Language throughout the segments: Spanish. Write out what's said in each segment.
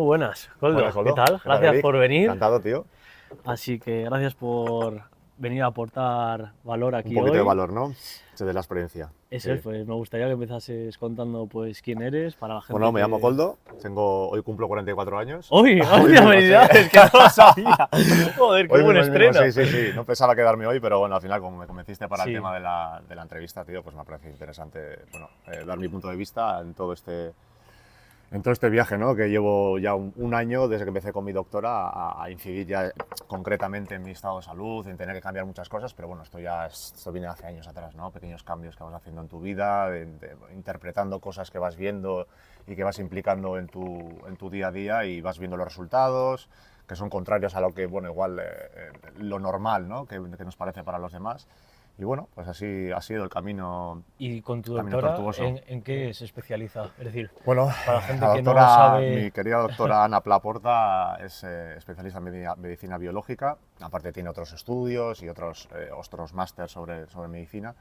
Muy buenas, Koldo. Buenas, Koldo. ¿Qué tal? ¿Qué tal, Gracias Eric? por venir. Encantado, tío. Así que gracias por venir a aportar valor aquí Un poquito hoy. de valor, ¿no? De la experiencia. Eso es, pues me gustaría que empezases contando pues quién eres para la gente. Bueno, me que... llamo Koldo, hoy cumplo 44 años. ¡Uy! Hoy ¡Hostia, mismo, felicidades! sí. ¡Que no lo sabía! ¡Joder, qué Hoy buen mismo, estreno! sí. No pensaba quedarme hoy, pero bueno, al final, como me convenciste para Sí. el tema de la entrevista, tío, pues me ha parecido interesante, bueno, dar mi punto de vista en todo este viaje, ¿no? Que llevo ya un año desde que empecé con mi doctora a incidir ya concretamente en mi estado de salud, en tener que cambiar muchas cosas, pero bueno, esto viene hace años atrás, ¿no? Pequeños cambios que vas haciendo en tu vida, interpretando cosas que vas viendo y que vas implicando en tu día a día y vas viendo los resultados, que son contrarios a lo que, bueno, igual lo normal, ¿no? Que nos parece para los demás. Y bueno, pues así ha sido el camino. Y con tu Camino doctora, tortuoso. ¿en qué se especializa? Es decir, Bueno, para la gente la que no doctora, sabe... mi querida doctora Ana Plaporta es especialista en medicina biológica, aparte tiene otros estudios y otros másters sobre medicina.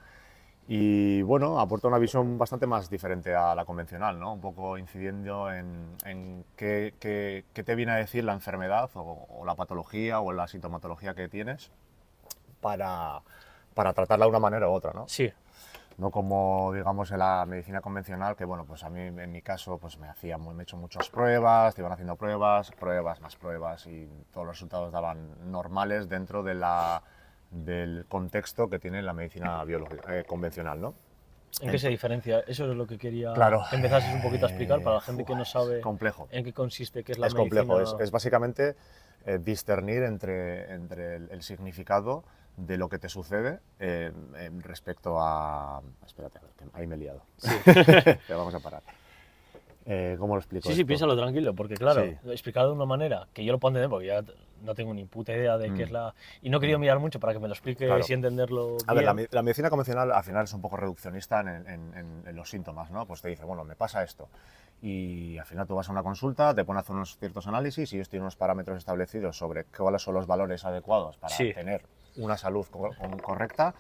Y bueno, aporta una visión bastante más diferente a la convencional, ¿no? Un poco incidiendo en qué te viene a decir la enfermedad o la patología o la sintomatología que tienes para tratarla de una manera u otra, ¿no? Sí. No como, digamos, en la medicina convencional, que bueno, pues a mí, en mi caso, pues me he hecho muchas pruebas, te iban haciendo pruebas, más pruebas, y todos los resultados daban normales dentro del contexto que tiene la medicina biológica, convencional, ¿no? ¿En qué se diferencia? Eso es lo que quería Claro. que empezases un poquito a explicar para la gente que no sabe Es complejo. en qué consiste, qué es la Es medicina. complejo, es básicamente discernir entre el significado de lo que te sucede respecto a... Espérate, a ver, que ahí me he liado. Sí. Pero vamos a parar. ¿Cómo lo explico Sí, esto? piénsalo tranquilo, porque claro, Sí. explicado de una manera que yo lo puedo entender, porque ya no tengo ni puta idea de qué es la... Y no he querido mirar mucho para que me lo expliques Claro. y entenderlo A ver, bien. la medicina convencional al final es un poco reduccionista en los síntomas, ¿no? Pues te dice, bueno, me pasa esto. Y al final tú vas a una consulta, te ponen a hacer unos ciertos análisis y ellos tienen unos parámetros establecidos sobre cuáles son los valores adecuados para Sí. tener una salud correcta.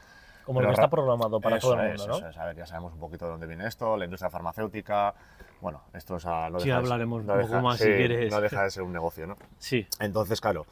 Como lo que está programado para todo el mundo, ¿no? Eso es. A ver, ya sabemos un poquito de dónde viene esto, la industria farmacéutica. Bueno, esto no Sí, deja hablaremos no un deja- poco más sí, si quieres. no deja de ser un negocio, ¿no? Sí, Entonces, claro,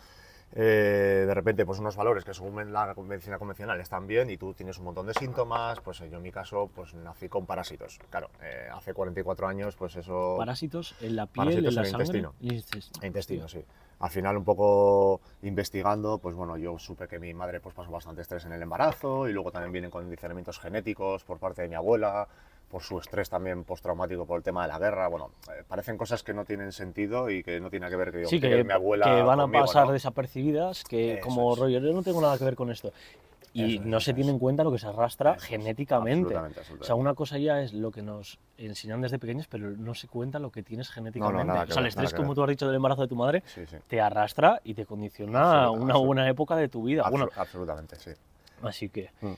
de repente, pues unos valores que según la medicina convencional están bien y tú tienes un montón de síntomas, pues yo en mi caso, pues nací con parásitos. Claro, hace 44 años, pues eso... parásitos en la piel, Parásitos en la en el sangre. intestino, sí. Al final, un poco investigando, pues bueno, yo supe que mi madre pues pasó bastante estrés en el embarazo y luego también vienen condicionamientos genéticos por parte de mi abuela, por su estrés también postraumático por el tema de la guerra. Bueno, parecen cosas que no tienen sentido y que no tienen que ver Sí, que que, mi abuela que van a conmigo, pasar ¿no? desapercibidas, que Eso como es. rollo, yo no tengo nada que ver con esto. Y no se tiene en cuenta lo que se arrastra Eso es. genéticamente. Absolutamente. O sea, una cosa ya es lo que nos enseñan desde pequeños, pero no se cuenta lo que tienes genéticamente. nada que O sea, el ver, estrés, nada que como ver. tú has dicho, del embarazo de tu madre, Sí. te arrastra y te condiciona una buena época de tu vida. Bueno, Absolutamente, sí. así que... Mm.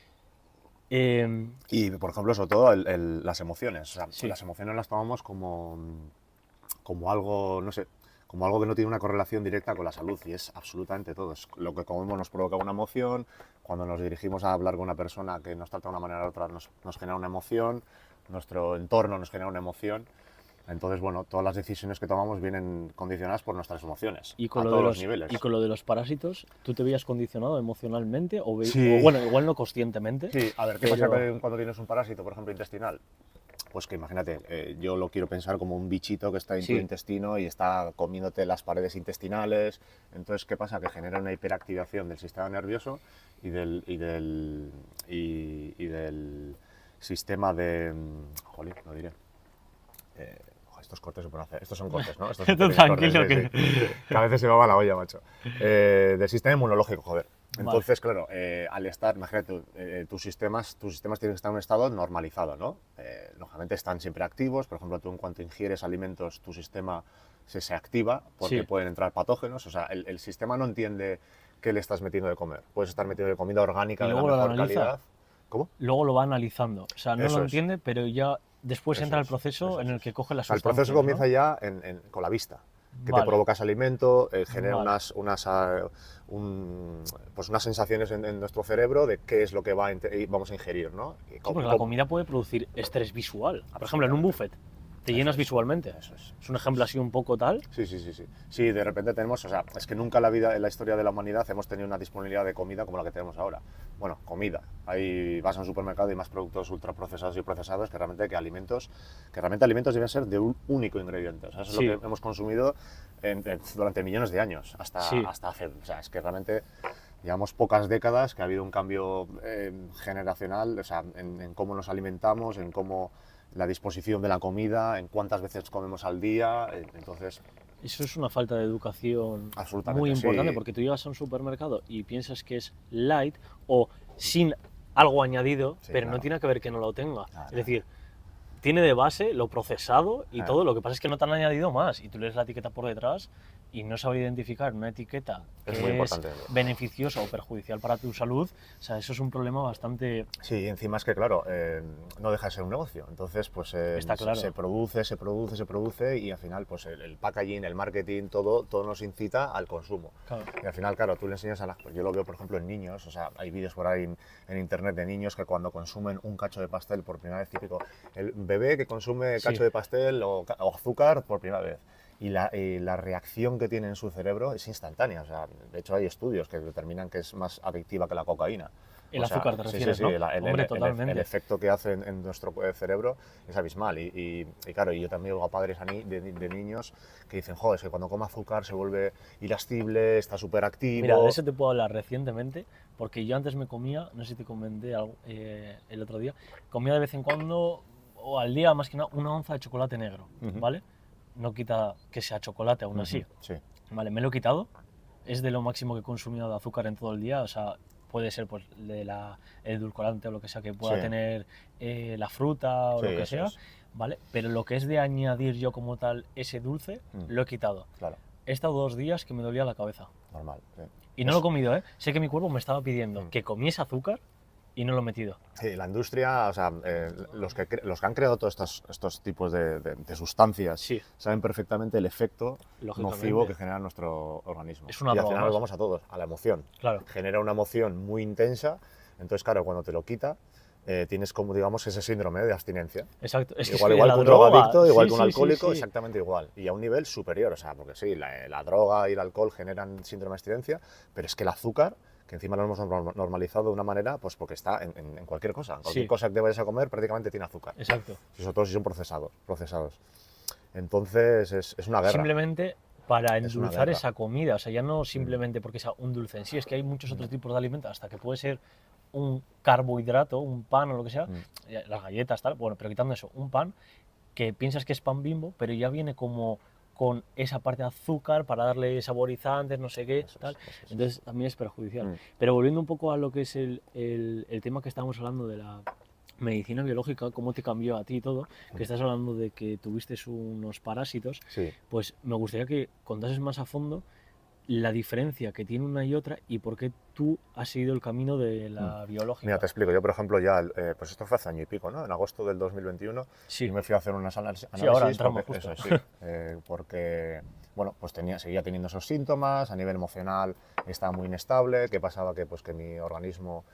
eh, Y, por ejemplo, sobre todo las emociones. O sea, Sí. las emociones las tomamos como algo, no sé, como algo que no tiene una correlación directa con la salud, y es absolutamente todo. Es lo que comemos nos provoca una emoción, cuando nos dirigimos a hablar con una persona que nos trata de una manera u otra nos genera una emoción, nuestro entorno nos genera una emoción. Entonces, bueno, todas las decisiones que tomamos vienen condicionadas por nuestras emociones, y a con, lo todos de los niveles. y con lo de los parásitos, ¿tú te veías condicionado emocionalmente? Sí. O bueno, igual no conscientemente. Sí, a ver, ¿qué pero- pasa cuando tienes un parásito, por ejemplo, intestinal? Pues que imagínate, yo lo quiero pensar como un bichito que está en tu Sí. intestino y está comiéndote las paredes intestinales. Entonces, ¿qué pasa? Que genera una hiperactivación del sistema nervioso y del sistema de... Jolín, no diré. Estos cortes se pueden hacer. Estos son cortes, ¿no? Estos son pequeños Tranquilo, cortes, sí. Que a veces se me va la olla, macho. Del sistema inmunológico, joder. Vale. Entonces, claro, al estar, imagínate, tus sistemas tienen que estar en un estado normalizado, ¿no? Lógicamente están siempre activos, por ejemplo, tú en cuanto ingieres alimentos, tu sistema se activa porque Sí. pueden entrar patógenos, o sea, el sistema no entiende qué le estás metiendo de comer. Puedes estar metiendo de comida orgánica Y de la luego lo mejor analiza. calidad. ¿Cómo? Luego lo va analizando. O sea, no Eso lo es. entiende, pero ya después Eso entra el es, proceso eso en el es. que coge las O sea, el sustancias. proceso comienza ¿no? ya con la vista, que Vale. te provoca ese alimento, genera Vale. pues unas sensaciones en nuestro cerebro de qué es lo que vamos a ingerir, ¿no? Sí, porque la comida puede producir estrés visual. Por ejemplo, en un buffet. Te llenas visualmente. Eso es. Es un ejemplo así un poco tal. Sí, sí, sí, sí. Sí, de repente tenemos, o sea, es que nunca en la historia de la humanidad hemos tenido una disponibilidad de comida como la que tenemos ahora. Bueno, comida. Ahí vas a un supermercado y más productos ultraprocesados y procesados que alimentos deben ser de un único ingrediente. O sea, eso Sí. es lo que hemos consumido durante millones de años, hasta hace, o sea, es que realmente llevamos pocas décadas que ha habido un cambio generacional, o sea, en cómo nos alimentamos, en cómo la disposición de la comida, en cuántas veces comemos al día, entonces... Eso es una falta de educación Absolutamente, muy importante, sí. porque tú llegas a un supermercado y piensas que es light o sin algo añadido, Sí, pero no claro. tiene que ver que no lo tenga. Claro. Es decir, tiene de base lo procesado y Claro. todo, lo que pasa es que no te han añadido más y tú lees la etiqueta por detrás y no sabe identificar una etiqueta Es que muy es importante. beneficiosa o perjudicial para tu salud. O sea, eso es un problema bastante... Sí, encima es que, claro, no deja de ser un negocio. Entonces, pues Está claro. se produce y al final, pues el packaging, el marketing, todo nos incita al consumo. Claro. Y al final, claro, tú le enseñas pues yo lo veo, por ejemplo, en niños, o sea, hay vídeos por ahí en internet de niños que cuando consumen un cacho de pastel por primera vez, típico, el bebé que consume Sí. cacho de pastel o azúcar por primera vez. Y la reacción que tiene en su cerebro es instantánea. O sea, de hecho, hay estudios que determinan que es más adictiva que la cocaína. El O sea, azúcar te sí, refieres, sí, ¿no? sí, Hombre, totalmente. el efecto que hace en nuestro cerebro es abismal. Y claro, y yo también oigo a padres de niños que dicen, joder, es que cuando come azúcar se vuelve irascible, está súper activo. Mira, de eso te puedo hablar recientemente, porque yo antes me comía, no sé si te comenté algo, el otro día, comía de vez en cuando, o al día más que nada, una onza de chocolate negro, ¿vale? No quita que sea chocolate aún así. Sí. Vale, me lo he quitado, es de lo máximo que he consumido de azúcar en todo el día, o sea, puede ser pues, el edulcorante o lo que sea que pueda Sí. tener la fruta o Sí, lo que eso sea, es. ¿vale? Pero lo que es de añadir yo como tal ese dulce, lo he quitado. Claro, He estado 2 días que me dolía la cabeza. normal. Sí. Y no lo he comido, ¿eh? Sé que mi cuerpo me estaba pidiendo que comiese azúcar y no lo he metido. Sí, la industria, o sea, los que han creado todos estos tipos de sustancias Sí. saben perfectamente el efecto Lógicamente. nocivo que genera nuestro organismo. Es una y al droga final más. nos vamos a todos, a la emoción. Claro. Genera una emoción muy intensa, entonces, claro, cuando te lo quita, tienes como, digamos, ese síndrome de abstinencia. Exacto. Es que Igual la que un droga, drogadicto, igual sí, que un sí, alcohólico, sí, sí. exactamente igual. Y a un nivel superior, o sea, porque sí, la droga y el alcohol generan síndrome de abstinencia, pero es que el azúcar, que encima lo hemos normalizado de una manera, pues porque está en cualquier cosa. En cualquier Sí. cosa que te vayas a comer prácticamente tiene azúcar. Exacto. Y sobre todo si son procesados. Entonces es una guerra. Simplemente para Es una endulzar guerra. esa comida, o sea, ya no simplemente porque sea un dulce en sí, es que hay muchos otros tipos de alimentos, hasta que puede ser un carbohidrato, un pan o lo que sea, las galletas, tal, bueno, pero quitando eso, un pan que piensas que es pan Bimbo, pero ya viene como con esa parte de azúcar para darle saborizantes, no sé qué, Eso es, tal. eso es. Entonces también es perjudicial. Mm. Pero volviendo un poco a lo que es el tema que estábamos hablando de la medicina biológica, cómo te cambió a ti y todo, que estás hablando de que tuviste unos parásitos, Sí. pues me gustaría que contases más a fondo la diferencia que tiene una y otra y por qué tú has seguido el camino de la biológica. Mira, te explico. Yo, por ejemplo, ya, pues esto fue hace año y pico, ¿no? En agosto del 2021, Sí. y me fui a hacer unas análisis. Ahora entramos porque, justo. eso, sí, porque, bueno, pues seguía teniendo esos síntomas, a nivel emocional estaba muy inestable. ¿Qué pasaba? Pues que mi organismo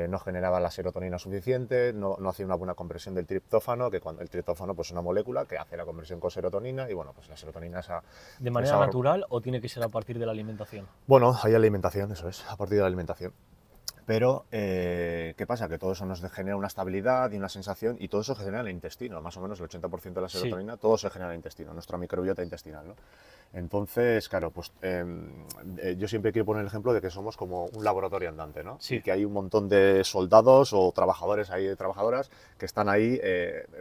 no generaba la serotonina suficiente, no hacía una buena compresión del triptófano, que cuando el triptófano pues, es una molécula que hace la conversión con serotonina, y bueno, pues la serotonina ¿De manera natural o tiene que ser a partir de la alimentación? Bueno, hay alimentación, eso es, a partir de la alimentación. Pero, ¿qué pasa? Que todo eso nos genera una estabilidad y una sensación, y todo eso se genera en el intestino, más o menos el 80% de la serotonina, todo se genera en el intestino, nuestra microbiota intestinal, ¿no? Entonces, claro, pues yo siempre quiero poner el ejemplo de que somos como un laboratorio andante, ¿no? Sí. Y que hay un montón de soldados o trabajadores ahí, trabajadoras, que están ahí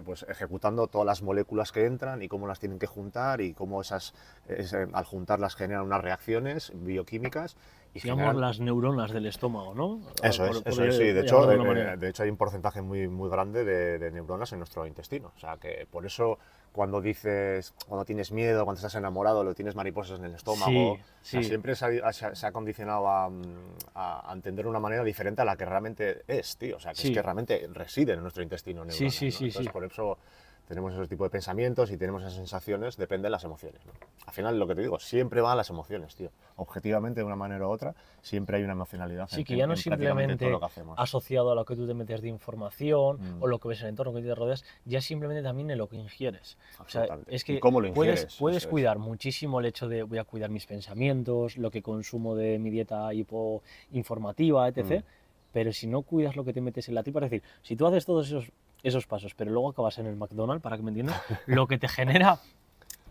pues ejecutando todas las moléculas que entran y cómo las tienen que juntar y cómo al juntarlas generan unas reacciones bioquímicas. Y Digamos las neuronas del estómago, ¿no? Eso es, sí. De hecho, hay un porcentaje muy, muy grande de neuronas en nuestro intestino. O sea, que por eso cuando tienes miedo, cuando estás enamorado, tienes mariposas en el estómago, Sí. O sea, siempre se ha condicionado a entender una manera diferente a la que realmente es, tío. O sea, que es que realmente reside en nuestro intestino neuronas, Sí. ¿no? Entonces, por eso tenemos ese tipo de pensamientos y tenemos esas sensaciones, depende de las emociones, ¿no? Al final, lo que te digo, siempre van las emociones, tío. Objetivamente, de una manera u otra, siempre hay una emocionalidad Sí, que ya no es simplemente todo lo que hacemos. asociado a lo que tú te metes de información o lo que ves en el entorno que te rodeas, ya simplemente también en lo que ingieres. O sea, es ¿Y que cómo lo ingieres? puedes cuidar muchísimo el hecho de voy a cuidar mis pensamientos, lo que consumo de mi dieta hipoinformativa, etc. Pero si no cuidas lo que te metes en la tripa, es decir, si tú haces todos esos pasos, pero luego acabas en el McDonald's, para que me entiendas, lo que te genera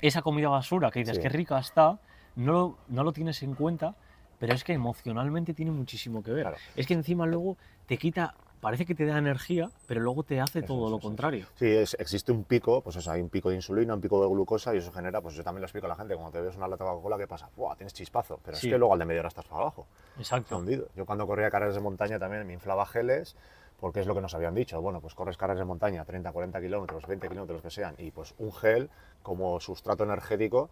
esa comida basura, que dices Sí. que rica está, no lo tienes en cuenta, pero es que emocionalmente tiene muchísimo que ver. Claro. Es que encima luego te quita, parece que te da energía, pero luego te hace todo lo contrario. Sí, existe un pico, pues eso, hay un pico de insulina, un pico de glucosa y eso genera, pues yo también lo explico a la gente, cuando te ves una lata de Coca-Cola, ¿qué pasa? ¡Buah! Tienes chispazo, pero Sí. es que luego al de media hora estás para abajo. Exacto. Hundido. Yo cuando corría carreras de montaña también me inflaba geles, porque es lo que nos habían dicho. Bueno, pues corres carreras de montaña, 30, 40 kilómetros, 20 kilómetros, que sean, y pues un gel como sustrato energético,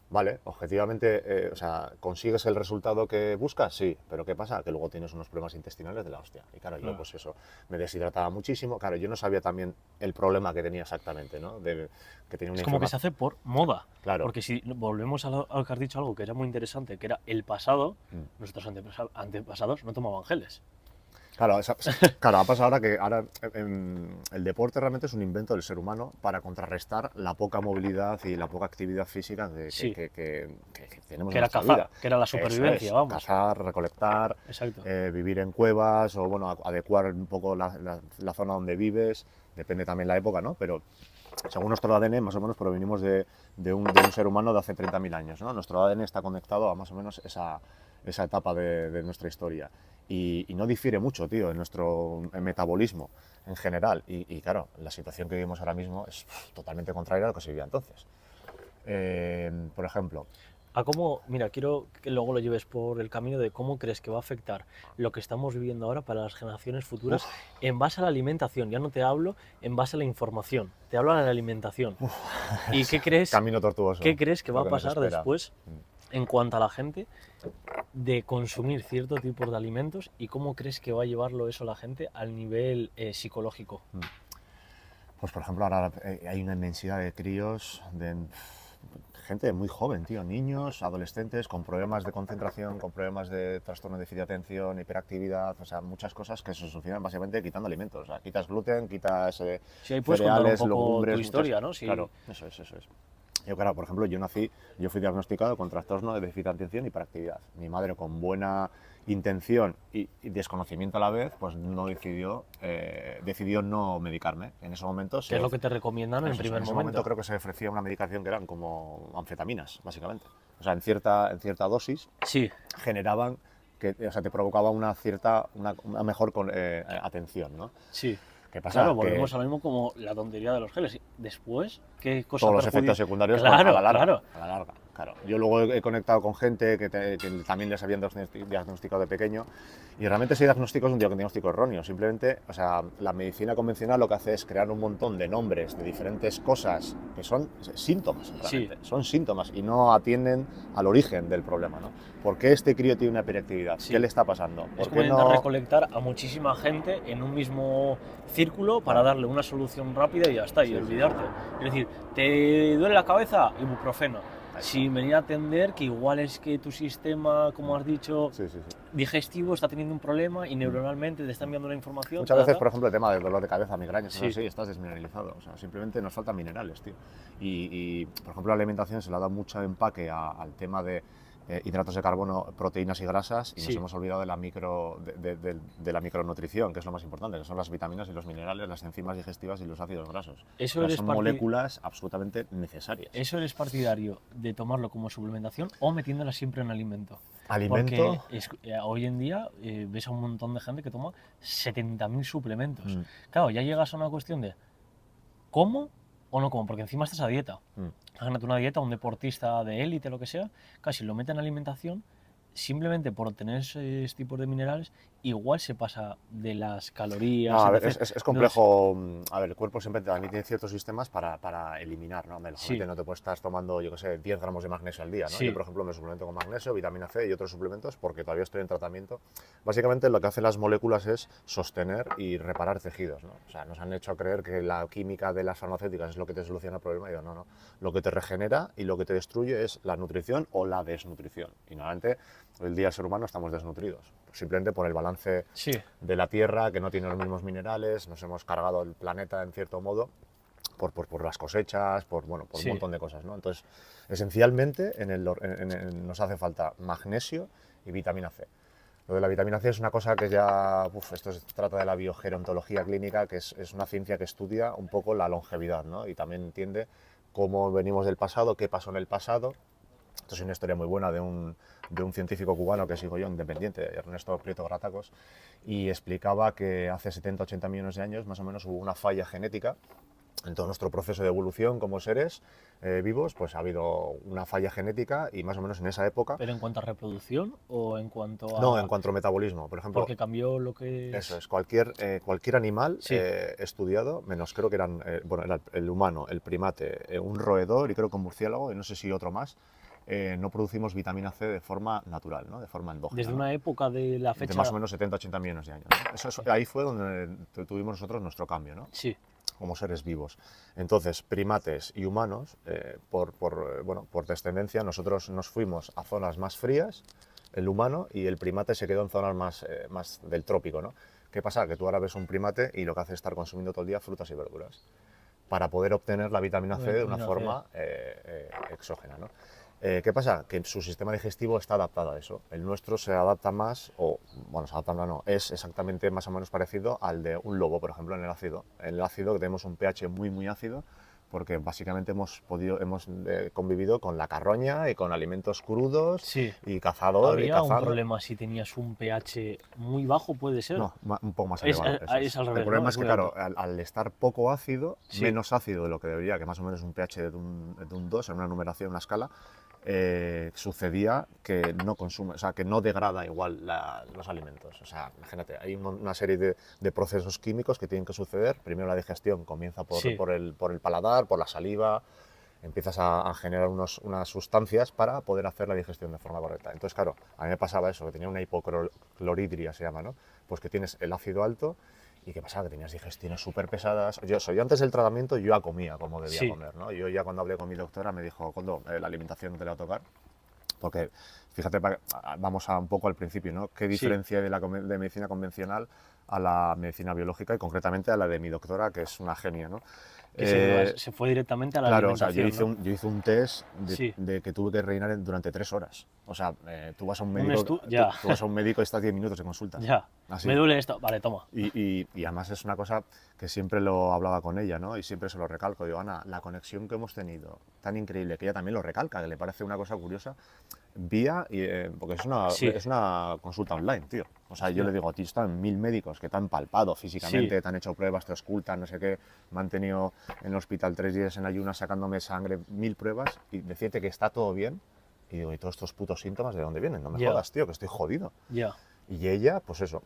vale, objetivamente, o sea, ¿consigues el resultado que buscas? Sí, pero ¿qué pasa? Que luego tienes unos problemas intestinales de la hostia. Y claro, yo pues eso, me deshidrataba muchísimo. Claro, yo no sabía también el problema que tenía exactamente, ¿no? Que tenía una Es como que se hace por moda. Claro. Porque si volvemos a lo que has dicho, algo que era muy interesante, que era el pasado, nuestros antepasados no tomaban geles. Claro, claro, ha pasado ahora que el deporte realmente es un invento del ser humano para contrarrestar la poca movilidad y la poca actividad física que tenemos Que en era nuestra cazar, vida. que era la supervivencia, Eso es, vamos. Cazar, recolectar, vivir en cuevas o bueno, adecuar un poco la zona donde vives, depende también la época, ¿no? Pero según nuestro ADN, más o menos provenimos de un ser humano de hace 30.000 años, ¿no? Nuestro ADN está conectado a más o menos esa etapa de nuestra historia. Y no difiere mucho, tío, en nuestro metabolismo en general. Y claro, la situación que vivimos ahora mismo es totalmente contraria a lo que se vivía entonces. Por ejemplo, Mira, quiero que luego lo lleves por el camino de cómo crees que va a afectar lo que estamos viviendo ahora para las generaciones futuras en base a la alimentación. Ya no te hablo en base a la información, te hablo a la alimentación. ¿Y qué crees, camino tortuoso. qué crees que va a nos pasar espera. después en cuanto a la gente de consumir cierto tipo de alimentos y cómo crees que va a llevarlo eso la gente al nivel psicológico? Pues por ejemplo, ahora hay una inmensidad de críos, de gente muy joven, tío, niños, adolescentes con problemas de concentración, con problemas de trastorno de déficit de atención, hiperactividad, o sea, muchas cosas que se solucionan básicamente quitando alimentos. O sea, quitas gluten, quitas Sí, ahí puedes contar cereales, un poco legumbres, tu historia, ¿no? Sí. Claro, eso es. Yo, claro, por ejemplo, yo fui diagnosticado con trastorno de déficit de atención y hiperactividad. Mi madre, con buena intención y desconocimiento a la vez, pues decidió no medicarme. En ese momento ¿Qué es lo que te recomiendan en primer En ese momento creo que se ofrecía una medicación que eran como anfetaminas, básicamente. O sea, en cierta dosis generaban o sea, te provocaba una mejor atención, ¿no? Sí. ¿Qué pasa? Claro, volvemos a lo mismo como la tontería de los geles. Después, ¿qué cosas todos los efectos secundarios a la larga. Claro. Yo luego he conectado con gente que también les habían diagnosticado de pequeño y realmente ese diagnóstico es un diagnóstico erróneo. Simplemente, o sea, la medicina convencional lo que hace es crear un montón de nombres de diferentes cosas que son síntomas, realmente. Son síntomas y no atienden al origen del problema, ¿no? ¿Por qué este crío tiene una hiperactividad? ¿Qué le está pasando? Es ¿Por como qué intentar no recolectar a muchísima gente en un mismo círculo para darle una solución rápida y ya está, y olvidarte. Es decir, ¿te duele la cabeza? Ibuprofeno. Sin venir a atender que igual es que tu sistema, como has dicho, digestivo está teniendo un problema y neuronalmente te está enviando la información. Muchas veces, por ejemplo, el tema del dolor de cabeza, migrañas, así, estás desmineralizado. O sea, simplemente nos faltan minerales, tío. Y por ejemplo, la alimentación se le ha dado mucho empaque al tema de hidratos de carbono, proteínas y grasas, y nos hemos olvidado de la micronutrición, que es lo más importante, que son las vitaminas y los minerales, las enzimas digestivas y los ácidos grasos. Son moléculas absolutamente necesarias. ¿Eso eres partidario de tomarlo como suplementación o metiéndola siempre en alimento? ¿Alimento? Porque hoy en día ves a un montón de gente que toma 70.000 suplementos. Claro, ya llegas a una cuestión de ¿cómo o no como? Porque encima estás a dieta. Imagínate una dieta, un deportista de élite, lo que sea, casi lo mete en alimentación, simplemente por obtener esos tipos de minerales, igual se pasa de las calorías. No, a ver, entonces, es complejo. A ver, el cuerpo siempre también tiene ciertos sistemas para eliminar, ¿no? Sí. Lógicamente no te puedes estar tomando, yo qué sé, 10 gramos de magnesio al día, ¿no? Sí. Yo, por ejemplo, me suplemento con magnesio, vitamina C y otros suplementos porque todavía estoy en tratamiento. Básicamente lo que hacen las moléculas es sostener y reparar tejidos, ¿no? O sea, nos han hecho creer que la química de las farmacéuticas es lo que te soluciona el problema y yo, no, no. Lo que te regenera y lo que te destruye es la nutrición o la desnutrición. Y normalmente, hoy en día el ser humano estamos desnutridos, simplemente por el balance Sí. de la Tierra, que no tiene los mismos minerales, nos hemos cargado el planeta en cierto modo por las cosechas, por un montón de cosas, ¿no? Entonces, esencialmente nos hace falta magnesio y vitamina C. Lo de la vitamina C es una cosa que ya, esto se trata de la biogerontología clínica, que es una ciencia que estudia un poco la longevidad, ¿no? Y también entiende cómo venimos del pasado, qué pasó en el pasado. Esto es una historia muy buena de un científico cubano que sigo yo, independiente, Ernesto Prieto Gratacos, y explicaba que hace 70-80 millones de años más o menos hubo una falla genética en todo nuestro proceso de evolución como seres vivos, pues ha habido una falla genética y más o menos en esa época... ¿Pero en cuanto a reproducción o en cuanto a...? No, en cuanto a metabolismo, por ejemplo... Porque cambió lo que Eso es, cualquier animal Sí. estudiado, menos creo que eran, era el humano, el primate, un roedor y creo que un murciélago, y no sé si otro más, no producimos vitamina C de forma natural, ¿no? De forma endógena. desde ¿no? una época de la fecha... De más o menos 70-80 millones de años. ¿No? Ahí fue donde tuvimos nosotros nuestro cambio, ¿no? Sí. Como seres vivos. Entonces, primates y humanos, por descendencia, nosotros nos fuimos a zonas más frías, el humano, y el primate se quedó en zonas más del trópico, ¿no? ¿Qué pasa? Que tú ahora ves un primate y lo que hace es estar consumiendo todo el día frutas y verduras para poder obtener la vitamina C de una forma exógena, ¿no? ¿Qué pasa? Que su sistema digestivo está adaptado a eso. El nuestro se adapta más, es exactamente más o menos parecido al de un lobo, por ejemplo, en el ácido. En el ácido que tenemos un pH muy, muy ácido, porque básicamente hemos convivido con la carroña y con alimentos crudos Sí. y cazador. ¿Había un problema si tenías un pH muy bajo, puede ser? No, un poco más elevado. Es al revés, el problema ¿no? es que, claro, al estar poco ácido, Sí. menos ácido de lo que debería, que más o menos un pH de un 2 en una numeración, una escala, sucedía que no consume, o sea, que no degrada igual los alimentos. O sea, imagínate, hay una serie de procesos químicos que tienen que suceder. Primero la digestión comienza por el paladar, por la saliva, empiezas a generar unas sustancias para poder hacer la digestión de forma correcta. Entonces, claro, a mí me pasaba eso, que tenía una hipocloridria, se llama, ¿no? Pues que tienes el ácido alto. ¿Y qué pasaba? Que tenías digestiones súper pesadas. Yo antes del tratamiento yo ya comía como debía comer, ¿no? Yo ya cuando hablé con mi doctora me dijo, Koldo, la alimentación no te la va a tocar. Porque, fíjate, vamos un poco al principio, ¿no? ¿Qué diferencia de medicina convencional a la medicina biológica y concretamente a la de mi doctora, que es una genia, ¿no? Se fue directamente a la alimentación. Claro, o sea, ¿no? yo hice un test de que tuve que rellenar durante 3 horas. O sea, tú vas a un médico, tú vas a un médico y estás 10 minutos de consulta. Ya. Así. Me duele esto, vale, toma. Y además es una cosa que siempre lo hablaba con ella, ¿no? Y siempre se lo recalco. Digo, Ana, la conexión que hemos tenido, tan increíble, que ella también lo recalca, que le parece una cosa curiosa, porque es una consulta online, tío. O sea, yo le digo, tío, están 1000 médicos que te han palpado físicamente, te han hecho pruebas, te auscultan, no sé qué, me han tenido en el hospital 3 días en ayunas sacándome sangre, 1000 pruebas, y decirte que está todo bien, y digo, ¿y todos estos putos síntomas de dónde vienen? No me jodas, tío, que estoy jodido. Y ella, pues eso,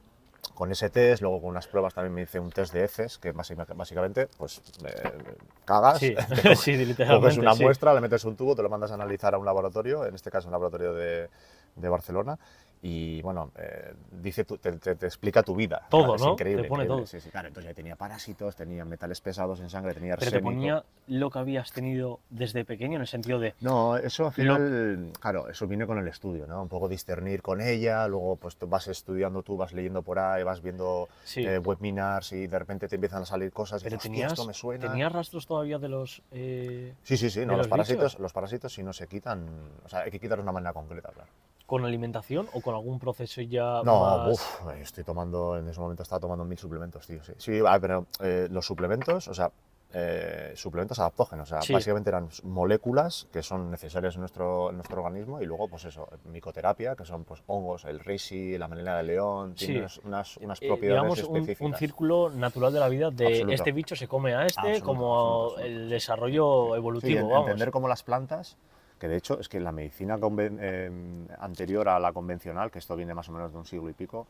con ese test, luego con unas pruebas también me hice un test de heces, que básicamente, pues, cagas, coges una muestra, le metes un tubo, te lo mandas a analizar a un laboratorio, en este caso un laboratorio de Barcelona, y bueno, te explica tu vida. Todo, es ¿no? Increíble, te pone increíble. todo. Sí, claro, entonces ya tenía parásitos, tenía metales pesados en sangre, tenía arsénico. Pero te ponía lo que habías tenido desde pequeño, en el sentido de... No, eso al final, claro, eso viene con el estudio, ¿no? Un poco discernir con ella, luego pues vas estudiando tú, vas leyendo por ahí, vas viendo webinars y de repente te empiezan a salir cosas Pero y dices, esto me suena. ¿Tenías rastros todavía de los Sí, no, los parásitos si no se quitan, o sea, hay que quitarlos de una manera concreta, claro. ¿Con alimentación o con algún proceso ya no, más...? estoy tomando, en ese momento estaba tomando 1000 suplementos, tío, sí. Sí, pero los suplementos, o sea, suplementos adaptógenos, o sea, básicamente eran moléculas que son necesarias en nuestro organismo y luego, pues eso, micoterapia, que son pues hongos, el reishi, la melena de león, tiene unas propiedades digamos, específicas. un círculo natural de la vida de Absoluto. Este bicho se come a este, como el desarrollo evolutivo, sí, vamos. entender cómo las plantas que de hecho es que la medicina anterior a la convencional, que esto viene más o menos de un siglo y pico,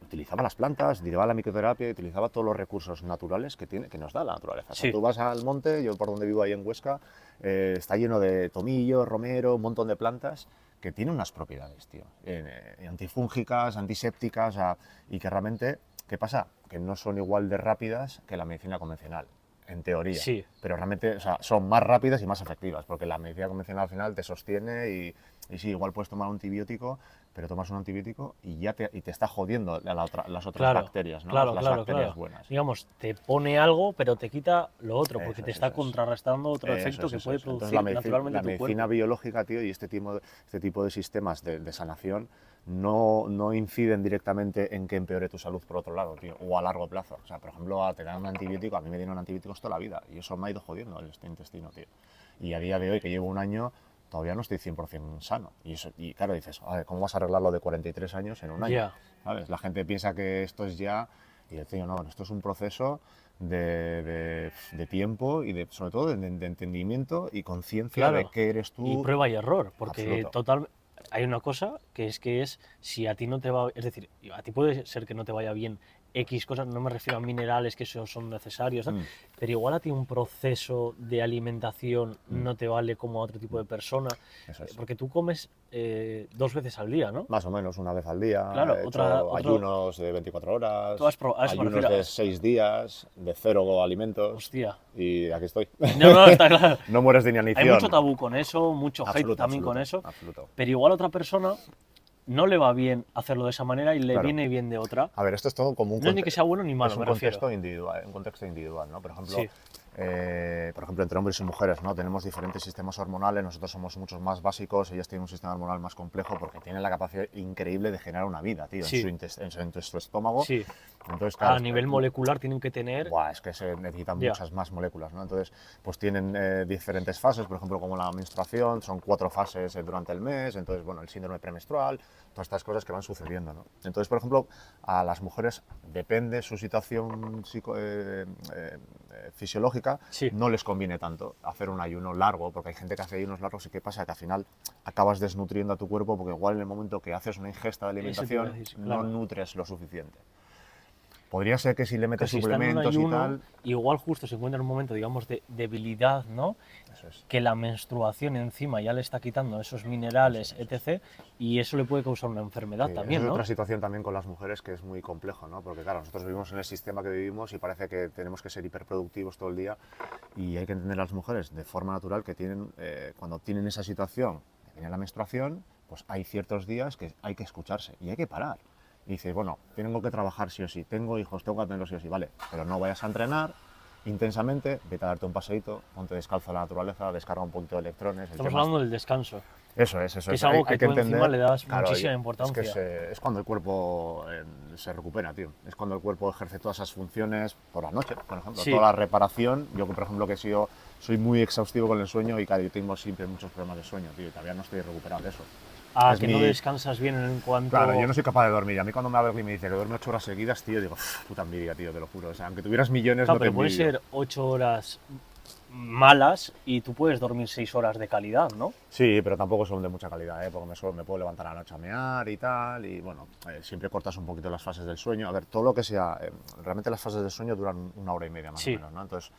utilizaba las plantas, utilizaba la microterapia, utilizaba todos los recursos naturales que nos da la naturaleza. O sea, Sí. tú vas al monte, yo por donde vivo ahí en Huesca, está lleno de tomillo, romero, un montón de plantas que tienen unas propiedades, tío, antifúngicas, antisépticas, y que realmente, ¿qué pasa? Que no son igual de rápidas que la medicina convencional, en teoría, Sí. pero realmente, o sea, son más rápidas y más efectivas, porque la medicina convencional al final te sostiene y sí, igual puedes tomar un antibiótico, pero tomas un antibiótico y ya te está jodiendo las otras Claro, bacterias, ¿no? claro, las claro, bacterias claro. buenas. Digamos, te pone algo, pero te quita lo otro, porque Eso te es, está eso es. contrarrestando otro Eso efecto es, que eso puede es. Entonces producir naturalmente la tu medicina cuerpo. biológica, tío, y este tipo de sistemas de sanación no inciden directamente en que empeore tu salud por otro lado, tío, o a largo plazo. O sea, por ejemplo, te dan un antibiótico, a mí me dieron antibióticos toda la vida y eso me ha ido jodiendo el intestino, tío. Y a día de hoy, que llevo un año, todavía no estoy 100% sano. Y claro, dices, a ver, ¿cómo vas a arreglar lo de 43 años en un año? Ya. ¿Sabes? La gente piensa que esto es ya, y yo digo, no, esto es un proceso de tiempo y sobre todo de entendimiento y conciencia de Claro, qué eres y tú. prueba y error, porque Absoluto. hay una cosa que es si a ti no te va, es decir, a ti puede ser que no te vaya bien X cosas, no me refiero a minerales que esos son necesarios, ¿no? Mm, Pero igual a ti un proceso de alimentación mm, no te vale como a otro tipo de persona, eso es. porque tú comes 2 veces al día, ¿no? Más o menos una vez al día, Claro, he hecho ayunos de 24 tú horas, a eso me ayunos refiero, de 6 días, de 0 alimentos, hostia. y aquí estoy. No, no, está claro. No mueres de Hay inanición. mucho tabú con eso, mucho hate Absoluto, también con absoluto, eso, absoluto. pero igual a otra persona no le va bien hacerlo de esa manera y le Claro. viene bien de otra. A ver, esto es todo como No es ni que sea bueno ni malo, es me refiero. un contexto individual, ¿no? Sí, Por ejemplo, entre hombres y mujeres, ¿no? Tenemos diferentes sistemas hormonales, nosotros somos muchos más básicos, ellas tienen un sistema hormonal más complejo porque tienen la capacidad increíble de generar una vida, tío, sí, en su estómago. sí. Entonces, A claro, nivel molecular tienen que tener. buah, es que se necesitan Ya, muchas más moléculas, ¿no? Entonces, pues tienen diferentes fases, por ejemplo, como la menstruación, son 4 fases durante el mes, entonces, bueno, el síndrome premenstrual, todas estas cosas que van sucediendo, ¿no? Entonces, por ejemplo, a las mujeres, depende su situación fisiológica, sí, no les conviene tanto hacer un ayuno largo, porque hay gente que hace ayunos largos y ¿qué pasa? Que al final acabas desnutriendo a tu cuerpo, porque igual en el momento que haces una ingesta de eso te iba a alimentación, decir, no claro. nutres lo suficiente. Podría ser que si le Que metes si está en un suplementos y ayuno, tal, igual justo se encuentra en un momento, digamos, de debilidad, ¿no? eso es. Que la menstruación encima ya le está quitando esos Eso minerales, es, eso es. etc. Y eso le puede causar una enfermedad Sí, esa es también, otra ¿no? situación también con las mujeres que es muy complejo, ¿no? Porque claro, nosotros vivimos en el sistema que vivimos y parece que tenemos que ser hiperproductivos todo el día y hay que entender a las mujeres de forma natural que tienen, cuando tienen esa situación, que tienen la menstruación, pues hay ciertos días que hay que escucharse y hay que parar. Y dices, bueno, tengo que trabajar sí o sí, tengo hijos, tengo que atenderlos sí o sí, vale, pero no vayas a entrenar intensamente, vete a darte un paseíto, ponte descalzo a la naturaleza, descarga un poquito de electrones, el Estamos tema. hablando del descanso, Eso que es. es algo Hay que que tú encima entender, le das claro, muchísima es que importancia. es cuando el cuerpo se recupera, tío. Es cuando el cuerpo ejerce todas esas funciones por la noche, por ejemplo. Sí. Toda la reparación, yo por ejemplo que soy muy exhaustivo con el sueño y claro, yo tengo siempre muchos problemas de sueño, tío, y todavía no estoy recuperado de eso. Es Que no mi... descansas bien en cuanto. Claro, yo no soy capaz de dormir. A mí cuando me habla y me dice que duerme 8 horas seguidas, tío, digo, puta envidia, tío, te lo juro. O sea, aunque tuvieras millones, Claro, no te pero puede envidio. ser 8 horas malas y tú puedes dormir 6 horas de calidad, ¿no? Sí, pero tampoco son de mucha calidad, ¿eh? Porque me puedo levantar a la noche a mear y tal, y bueno, siempre cortas un poquito las fases del sueño. A ver, todo lo que sea, realmente las fases del sueño duran 1 hora y media más o Sí. menos, ¿no? Entonces,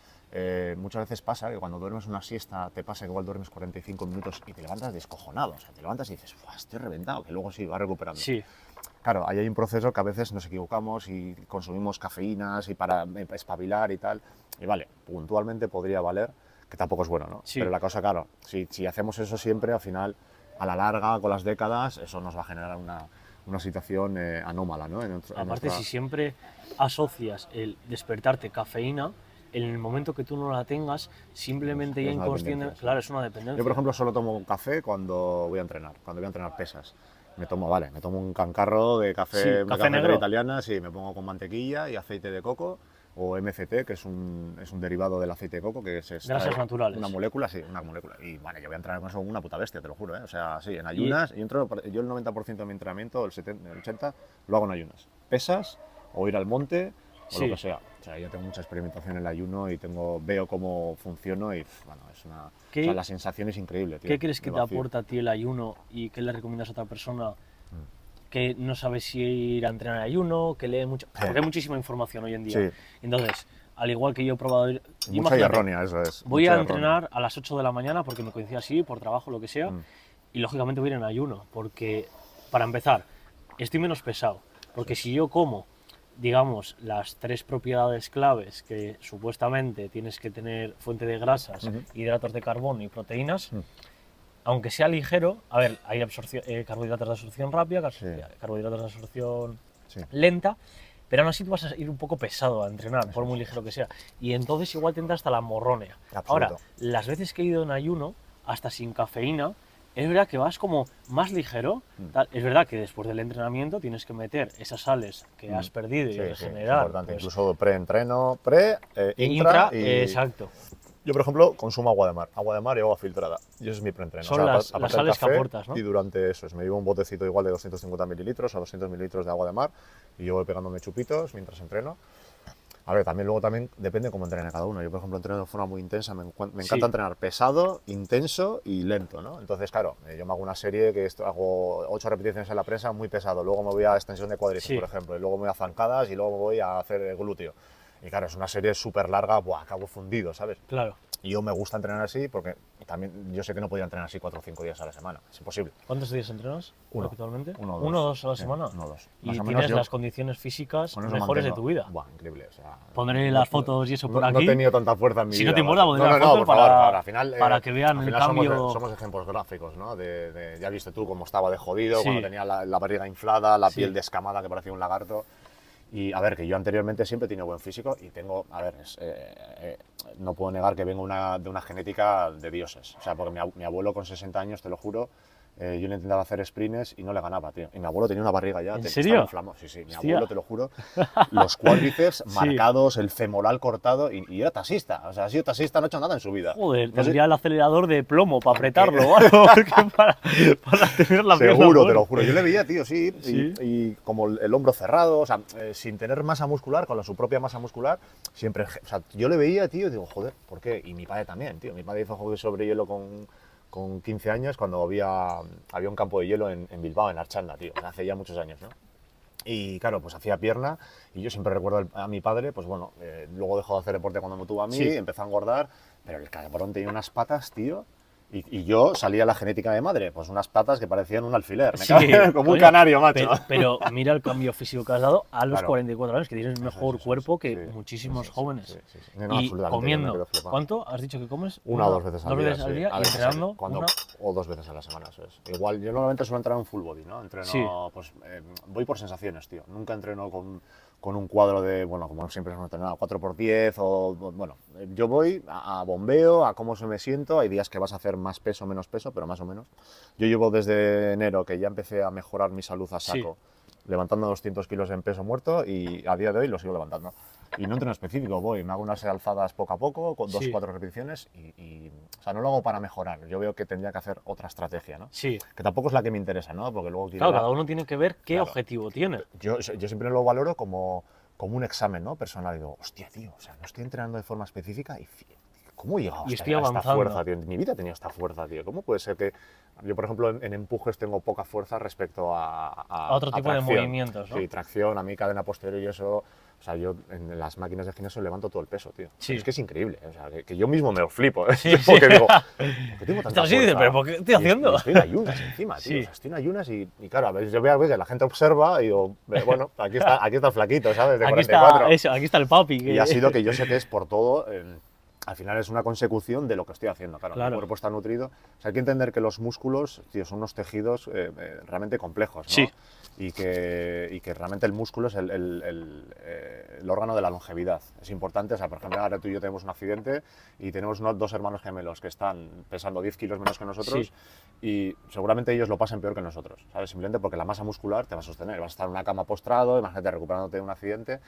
muchas veces pasa que cuando duermes una siesta, te pasa que igual duermes 45 minutos y te levantas descojonado, o sea, te levantas y dices, estoy reventado, que luego sí, va recuperando. Sí, Claro, ahí hay un proceso que a veces nos equivocamos y consumimos cafeínas y para espabilar y tal, y vale, puntualmente podría valer, que tampoco es bueno, ¿no? sí. Pero la cosa, claro, si hacemos eso siempre, al final, a la larga, con las décadas, eso nos va a generar una situación anómala, ¿no? Aparte, si siempre asocias el despertarte cafeína, en el momento que tú no la tengas, simplemente ya es una inconsciente, dependencia, sí. claro, es una Yo, dependencia. por ejemplo, solo tomo café cuando voy a entrenar pesas. Me tomo un cancarro de Sí, café, una café cafetera negro. italiana, sí, me pongo con mantequilla y aceite de coco, o MCT, que es un derivado del aceite de coco, que se extrae Grasas naturales. una molécula, sí, una molécula. Y vale, yo voy a entrenar con eso como una puta bestia, te lo juro, ¿eh? O sea, sí, en Y ayunas, yo el 90% de mi entrenamiento, el 80%, lo hago en ayunas. Pesas, o ir al monte, o lo sí, que sea. O sea, yo tengo mucha experimentación en el ayuno y veo cómo funciono y bueno, o sea, la sensación es increíble, tío. ¿Qué crees que te aporta a ti el ayuno y qué le recomiendas a otra persona que no sabe si ir a entrenar en ayuno, que lee mucho? Porque hay muchísima información hoy en día. Sí. Entonces, al igual que yo he probado ir... Mucha y errónea, eso es. Voy mucha a y entrenar errónea. a las 8 de la mañana porque me coincide así, por trabajo, lo que sea, y lógicamente voy a ir en ayuno, porque, para empezar, estoy menos pesado, porque si yo como, digamos, las 3 propiedades claves que supuestamente tienes que tener: fuente de grasas, hidratos de carbono y proteínas, aunque sea ligero, a ver, hay carbohidratos de absorción rápida, carbohidratos de absorción lenta, pero aún así tú vas a ir un poco pesado a entrenar, por muy ligero que sea. Y entonces igual te entra hasta la morronea. Absoluto. Ahora, las veces que he ido en ayuno, hasta sin cafeína, es verdad que vas como más ligero. Es verdad que después del entrenamiento tienes que meter esas sales que has perdido y Sí, regenerar. es importante, Pues, incluso pre-entreno, intra y... Exacto. Yo, por ejemplo, consumo agua de mar y agua filtrada. Y eso es mi preentreno. Son las sales que aportas, ¿no? Y durante eso, me llevo un botecito igual de 250 mililitros o 200 mililitros de agua de mar y yo voy pegándome chupitos mientras entreno. A ver, luego depende cómo entrene cada uno. Yo, por ejemplo, entreno de forma muy intensa. Me encanta entrenar pesado, intenso y lento, ¿no? Entonces, claro, yo me hago una serie que hago 8 repeticiones en la prensa, muy pesado. Luego me voy a extensión de cuádriceps, por ejemplo. Y luego me voy a zancadas y luego me voy a hacer glúteo. Y claro, es una serie súper larga, acabo fundido, ¿sabes? Claro. Y yo me gusta entrenar así porque también yo sé que no podía entrenar así 4 o 5 días a la semana, es imposible. ¿Cuántos días entrenas habitualmente? Uno o dos a la semana. Uno o dos. Y tienes las condiciones físicas mejores de tu vida. Increíble. O sea, pondré las fotos y eso por aquí. No he tenido tanta fuerza en mi vida. Si no te importa, pondré las no, fotos por favor, al final, para que vean el cambio. Somos ejemplos gráficos, ¿no? Ya viste tú cómo estaba de jodido, cuando tenía la barriga inflada, la piel descamada que parecía un lagarto. Y a ver, que yo anteriormente siempre he tenido buen físico y tengo, a ver, no puedo negar que vengo de una genética de dioses. O sea, porque mi abuelo con 60 años, te lo juro, yo le intentaba hacer sprints y no le ganaba, tío. Y mi abuelo tenía una barriga ya. ¿En serio? Sí, mi abuelo, te lo juro, los cuádriceps marcados, el femoral cortado y era taxista. O sea, ha sido taxista, no ha hecho nada en su vida. Joder, tendría el acelerador de plomo para apretarlo o algo, para tener la pierna. Seguro, te lo juro. Yo le veía, tío, y como el hombro cerrado, o sea, sin tener masa muscular, con su propia masa muscular, siempre, o sea, yo le veía, tío, y digo, joder, ¿por qué? Y mi padre también, tío. Mi padre hizo hockey sobre hielo con 15 años cuando había un campo de hielo en Bilbao, en Archanda, tío, hace ya muchos años, ¿no? Y claro, pues hacía pierna y yo siempre recuerdo a mi padre, pues bueno, luego dejó de hacer deporte cuando me tuvo a mí, empezó a engordar, pero el cabrón tenía unas patas, tío, y yo salía la genética de madre, pues unas patas que parecían un alfiler, como un canario, macho. Pero mira el cambio físico que has dado a los 44 años, que tienes mejor cuerpo que muchísimos jóvenes. No, y comiendo, ¿cuánto has dicho que comes? Una o 2 veces al día. 2 veces al día, y entrenando o 2 veces a la semana, eso es. Igual, yo normalmente suelo entrenar en full body, ¿no? Entreno, pues voy por sensaciones, tío. Nunca entreno con un cuadro de, bueno, como siempre hemos entrenado, 4x10 o, bueno, yo voy a bombeo, a cómo se me siento. Hay días que vas a hacer más peso, menos peso, pero más o menos. Yo llevo desde enero que ya empecé a mejorar mi salud a saco, levantando 200 kilos en peso muerto y a día de hoy lo sigo levantando. Y no entreno específico, me hago unas alzadas poco a poco, con 2 o 4 repeticiones o sea, no lo hago para mejorar. Yo veo que tendría que hacer otra estrategia, ¿no? Sí. Que tampoco es la que me interesa, ¿no? Porque luego claro, cada uno tiene que ver qué objetivo tiene. Yo siempre lo valoro como un examen, ¿no? Personal. Y digo, hostia, tío, o sea, no estoy entrenando de forma específica y ¿cómo he llegado a esta fuerza, tío? En mi vida he tenido esta fuerza, tío. ¿Cómo puede ser que yo, por ejemplo, en empujes tengo poca fuerza respecto a otro tipo de movimientos, ¿no? Sí, tracción, a mí cadena posterior y eso. O sea, yo en las máquinas de gimnasio levanto todo el peso, tío. Sí. Es que es increíble, o sea, que yo mismo me lo flipo, ¿eh? Porque digo, ¿por qué tengo tanta fuerza? Dices, ¿pero por qué estoy haciendo? Y estoy en ayunas encima, tío. O sea, estoy en ayunas y claro, a veces yo veo que la gente observa y digo, bueno, aquí está el flaquito, ¿sabes? De 44. Aquí está el papi. Y ha sido que yo sé que es por todo... al final es una consecución de lo que estoy haciendo, claro. Mi cuerpo está nutrido. O sea, hay que entender que los músculos, tío, son unos tejidos realmente complejos, ¿no? Sí. Y que realmente el músculo es el órgano de la longevidad. Es importante, o sea, por ejemplo, ahora tú y yo tenemos un accidente y tenemos 2 hermanos gemelos que están pesando 10 kilos menos que nosotros y seguramente ellos lo pasen peor que nosotros, ¿sabes? Simplemente porque la masa muscular te va a sostener. Vas a estar en una cama postrado, imagínate recuperándote de un accidente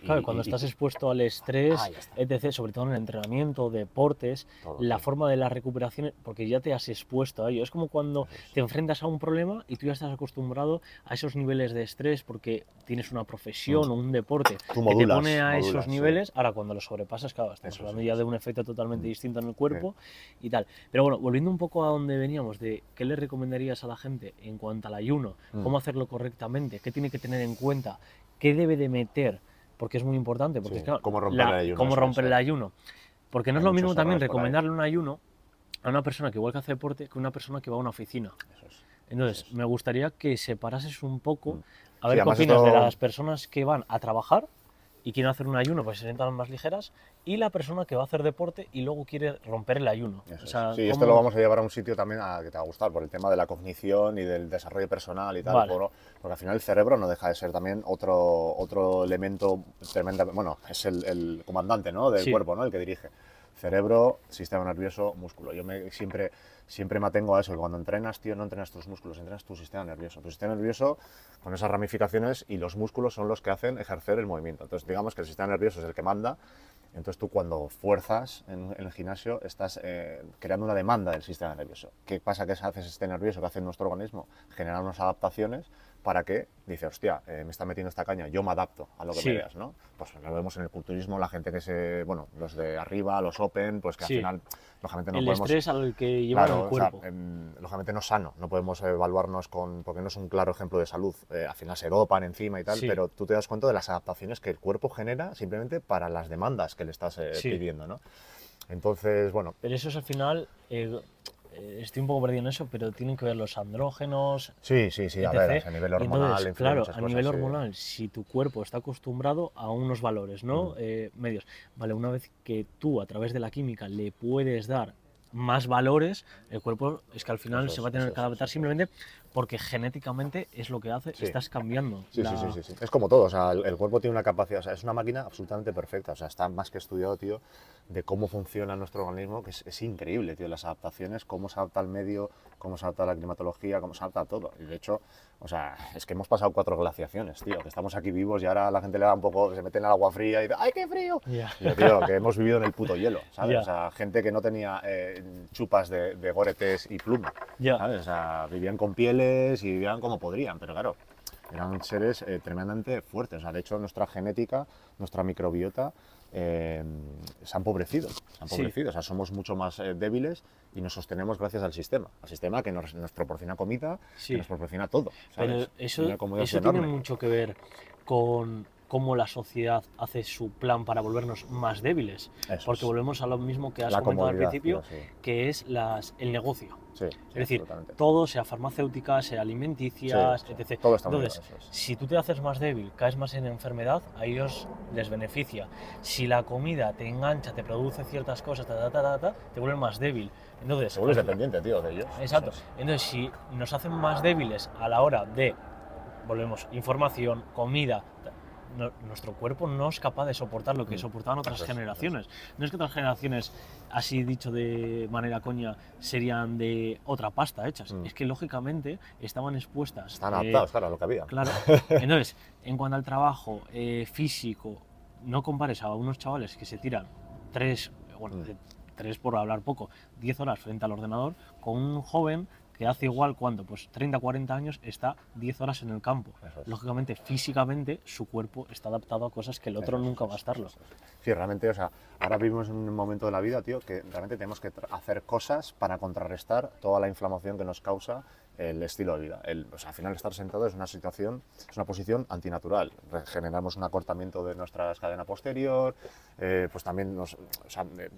Claro, cuando estás expuesto al estrés, etc., sobre todo en el entrenamiento, entrenamiento, deportes, Todo, la sí. forma de la recuperación, porque ya te has expuesto a ello. Es como cuando Eso es. te enfrentas a un problema y tú ya estás acostumbrado a esos niveles de estrés porque tienes una profesión o un deporte Tú que te pone modulas, a esos modulas, sí. niveles. Ahora, cuando lo sobrepasas, claro, estamos Eso, hablando eso, ya de eso. un efecto totalmente Mm. distinto en el cuerpo y tal. Pero bueno, volviendo un poco a donde veníamos, de qué le recomendarías a la gente en cuanto al ayuno, cómo hacerlo correctamente, qué tiene que tener en cuenta, qué debe de meter, porque es muy importante, porque Sí, claro, cómo romper el ayuno, cómo eso es, romper el ayuno. Porque no es Hay lo muchos mismo también errores por ahí. recomendarle un ayuno a una persona que igual que hace deporte que una persona que va a una oficina. Eso es. Entonces, Eso es. me gustaría que separases un poco, a Sí, ver qué además opinas de esto, las personas que van a trabajar y quieren hacer un ayuno pues se sientan más ligeras, y la persona que va a hacer deporte y luego quiere romper el ayuno. eso O es. sea, Sí, esto lo vamos a llevar a un sitio también que te va a gustar, por el tema de la cognición y del desarrollo personal y tal, Vale. porque al final el cerebro no deja de ser también otro elemento tremendo, bueno, es el comandante, ¿no?, del Sí. cuerpo, ¿no?, el que dirige. Cerebro, sistema nervioso, músculo. Siempre me atengo a eso, que cuando entrenas, tío, no entrenas tus músculos, entrenas tu sistema nervioso. Tu sistema nervioso con esas ramificaciones, y los músculos son los que hacen ejercer el movimiento. Entonces, digamos que el sistema nervioso es el que manda. Entonces tú, cuando fuerzas en el gimnasio, estás creando una demanda del sistema nervioso. ¿Qué pasa que hace ese sistema nervioso, que hace nuestro organismo? Generar unas adaptaciones para que dice, hostia, me está metiendo esta caña, yo me adapto a lo que Sí. me veas, ¿no? Pues lo vemos en el culturismo, la gente bueno, los de arriba, los open, pues que Sí. al final, lógicamente no el podemos... estrés al que llevan Claro, el cuerpo. o sea, lógicamente no es sano, no podemos evaluarnos porque no es un claro ejemplo de salud. Al final se dopan encima y tal, Sí. pero tú te das cuenta de las adaptaciones que el cuerpo genera simplemente para las demandas que le estás Sí. pidiendo, ¿no? Entonces, bueno, Pero eso es al final, estoy un poco perdido en eso, pero tienen que ver los andrógenos, sí, a ver, etc. a nivel Y hormonal, entonces, influye claro, muchas a cosas, nivel sí. hormonal, si tu cuerpo está acostumbrado a unos valores, ¿no? Medios, vale, una vez que tú a través de la química le puedes dar más valores, el cuerpo es que al final Eso se es, va a tener eso que es, adaptar eso es. simplemente porque genéticamente es lo que hace, Sí. estás cambiando. Sí. Es como todo, o sea, el cuerpo tiene una capacidad, o sea, es una máquina absolutamente perfecta, o sea, está más que estudiado, tío, de cómo funciona nuestro organismo, que es increíble, tío, las adaptaciones, cómo se adapta al medio, cómo se adapta a la climatología, cómo se adapta a todo. Y de hecho, o sea, es que hemos pasado 4 glaciaciones, tío, que estamos aquí vivos y ahora la gente le da un poco, se mete en el agua fría y dice, ¡ay, qué frío! Ya. Y yo, tío, que hemos vivido en el puto hielo, ¿sabes? Ya. O sea, gente que no tenía chupas de Gore-Tex y pluma, Ya. ¿sabes? O sea, vivían con pieles y vivían como podrían, pero claro, eran seres tremendamente fuertes. O sea, de hecho, nuestra genética, nuestra microbiota se ha empobrecido. Sí. O sea, somos mucho más débiles y nos sostenemos gracias al sistema que nos proporciona comida, Sí. que nos proporciona todo, ¿sabes? Pero Y una comodidad eso tiene enorme. mucho que ver con cómo la sociedad hace su plan para volvernos más débiles. Eso porque es. volvemos a lo mismo que has La comentado al comodidad, principio, tío, sí. que es el negocio. Sí, Es decir, absolutamente. todo, sea farmacéutica, sea alimenticia, Sí, etc. todo está Entonces, unido, eso es. si tú te haces más débil, caes más en enfermedad, a ellos les beneficia. Si la comida te engancha, te produce ciertas cosas, te vuelve más débil. Entonces, Se vuelves dependiente, tío, de ellos. exacto. Eso es. Entonces, si nos hacen más débiles a la hora de, volvemos, información, comida, nuestro cuerpo no es capaz de soportar lo que soportaban otras generaciones. No es que otras generaciones, así dicho de manera coña, serían de otra pasta hechas. Es que lógicamente estaban expuestas. Están adaptados, claro, a lo que había. Claro. Entonces, en cuanto al trabajo físico, no compares a unos chavales que se tiran 3 por hablar poco, 10 horas frente al ordenador, con un joven que hace igual, ¿cuánto? Pues 30, 40 años, está 10 horas en el campo. Lógicamente, físicamente, su cuerpo está adaptado a cosas que el otro nunca va a estarlo. Sí, realmente, o sea, ahora vivimos en un momento de la vida, tío, que realmente tenemos que hacer cosas para contrarrestar toda la inflamación que nos causa el estilo de vida. O sea, al final, estar sentado es una posición antinatural. Generamos un acortamiento de nuestra cadena posterior, pues también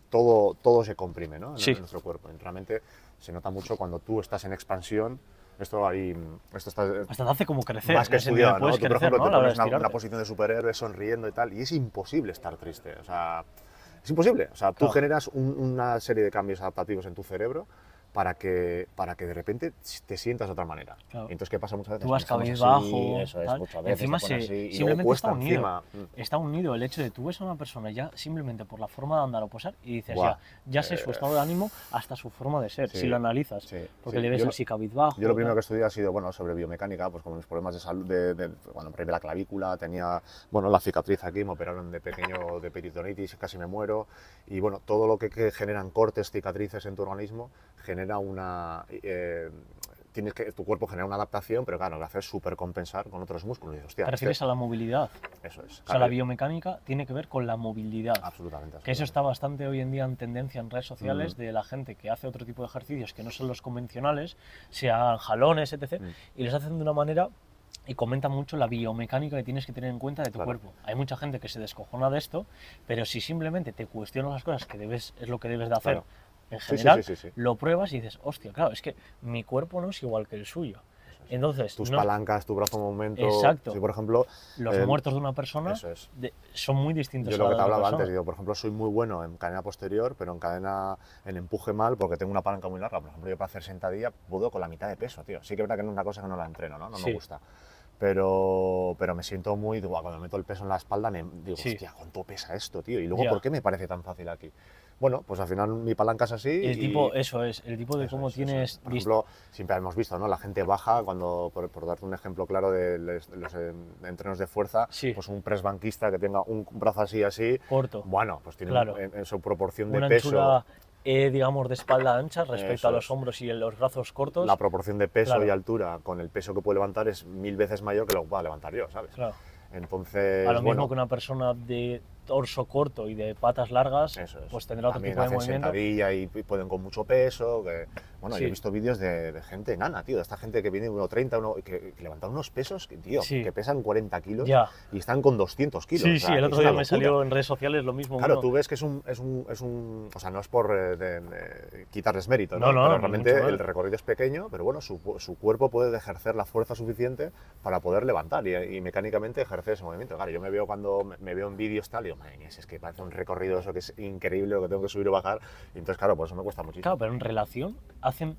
todo se comprime, ¿no? Sí. En nuestro cuerpo. Y realmente se nota mucho cuando tú estás en expansión. Esto está hasta te hace como crecer. más que estudiado, ¿no? Puedes Tú, por crecer, ejemplo, ¿no? te A la hora de pones una estirarte. posición de superhéroe sonriendo y tal, y es imposible estar triste. O sea, es imposible. O sea, tú Claro. generas una serie de cambios adaptativos en tu cerebro para que de repente te sientas de otra manera. Claro. Y entonces, ¿qué pasa muchas veces? Tú vas Estamos así, cabizbajo, eso es, tal. muchas veces Encima te pones así, y luego simplemente cuesta está unido. encima. Está unido el hecho de tú ves a una persona ya simplemente por la forma de andar o posar y dices, Buah, ya sé su estado de ánimo hasta su forma de ser, sí, si lo analizas. sí, Porque sí. le ves Yo así cabizbajo. Yo lo primero tal. que estudié ha sido, bueno, sobre biomecánica, pues con mis problemas de salud, cuando perdí la clavícula, tenía, bueno, la cicatriz aquí, me operaron de pequeño de peritonitis, casi me muero, y bueno, todo lo que generan cortes, cicatrices en tu organismo, genera tu cuerpo genera una adaptación, pero claro, lo que hace es supercompensar con otros músculos. Y dices, hostia, Te refieres a la movilidad. Eso es. O sea, Claro, la biomecánica tiene que ver con la movilidad. absolutamente. Que eso está bastante hoy en día en tendencia en redes sociales Mm. de la gente que hace otro tipo de ejercicios que no son los convencionales, sean jalones, etc. Y los hacen de una manera y comentan mucho la biomecánica que tienes que tener en cuenta de tu Claro. cuerpo. Hay mucha gente que se descojona de esto, pero si simplemente te cuestionas las cosas que es lo que debes de hacer Claro. en Sí, general, sí. lo pruebas y dices, hostia, claro, es que mi cuerpo no es igual que el suyo. Entonces, Tus no- palancas, tu brazo en movimiento. Exacto. Si, por ejemplo, los muertos de una persona eso es. son muy distintos Yo a lo la que de te otra hablaba persona. antes, digo, por ejemplo, soy muy bueno en cadena posterior, pero en empuje mal, porque tengo una palanca muy larga. Por ejemplo, yo para hacer sentadilla puedo con la mitad de peso, tío. Sí que es verdad que no es una cosa que no la entreno, ¿no? No Sí. me gusta. Pero me siento muy, digo, cuando meto el peso en la espalda, digo, Sí. hostia, ¿cuánto pesa esto, tío? Y luego, Ya. ¿por qué me parece tan fácil aquí? Bueno, pues al final mi palanca es así. El tipo, eso es, el tipo de Eso cómo es, eso tienes... es. Por ejemplo, siempre hemos visto, ¿no? La gente baja, por darte un ejemplo claro de los entrenos de fuerza, Sí. pues un press banquista que tenga un brazo así, Corto. bueno, pues tiene Claro. en su proporción de Una peso, anchura, digamos, de espalda ancha respecto Eso a los es. hombros y los brazos cortos. La proporción de peso Claro. y altura con el peso que puede levantar es 1000 veces mayor que lo que pueda levantar yo, ¿sabes? Claro. Entonces, A lo mismo bueno, que una persona de torso corto y de patas largas, eso es. pues tendrá otro También tipo de hacen movimiento. sentadilla y pueden con mucho peso. Bueno, Sí. yo he visto vídeos de gente enana, tío, de esta gente que viene 1,30, que levanta unos pesos, tío, Sí. que pesan 40 kilos Ya. y están con 200 kilos. Sí, o sea, sí, el es otro día una me locura. salió en redes sociales lo mismo. Claro, uno. tú ves que o sea, no es por quitarles mérito, ¿no? No, Pero ni realmente mucho el menos. recorrido es pequeño, pero bueno, su cuerpo puede ejercer la fuerza suficiente para poder levantar y mecánicamente ejercer ese movimiento. Claro, yo me veo cuando me veo en vídeos tal, y digo, madre mía, si es que parece un recorrido eso que es increíble lo que tengo que subir o bajar, y entonces claro, por eso me cuesta muchísimo. Claro, pero en relación hacen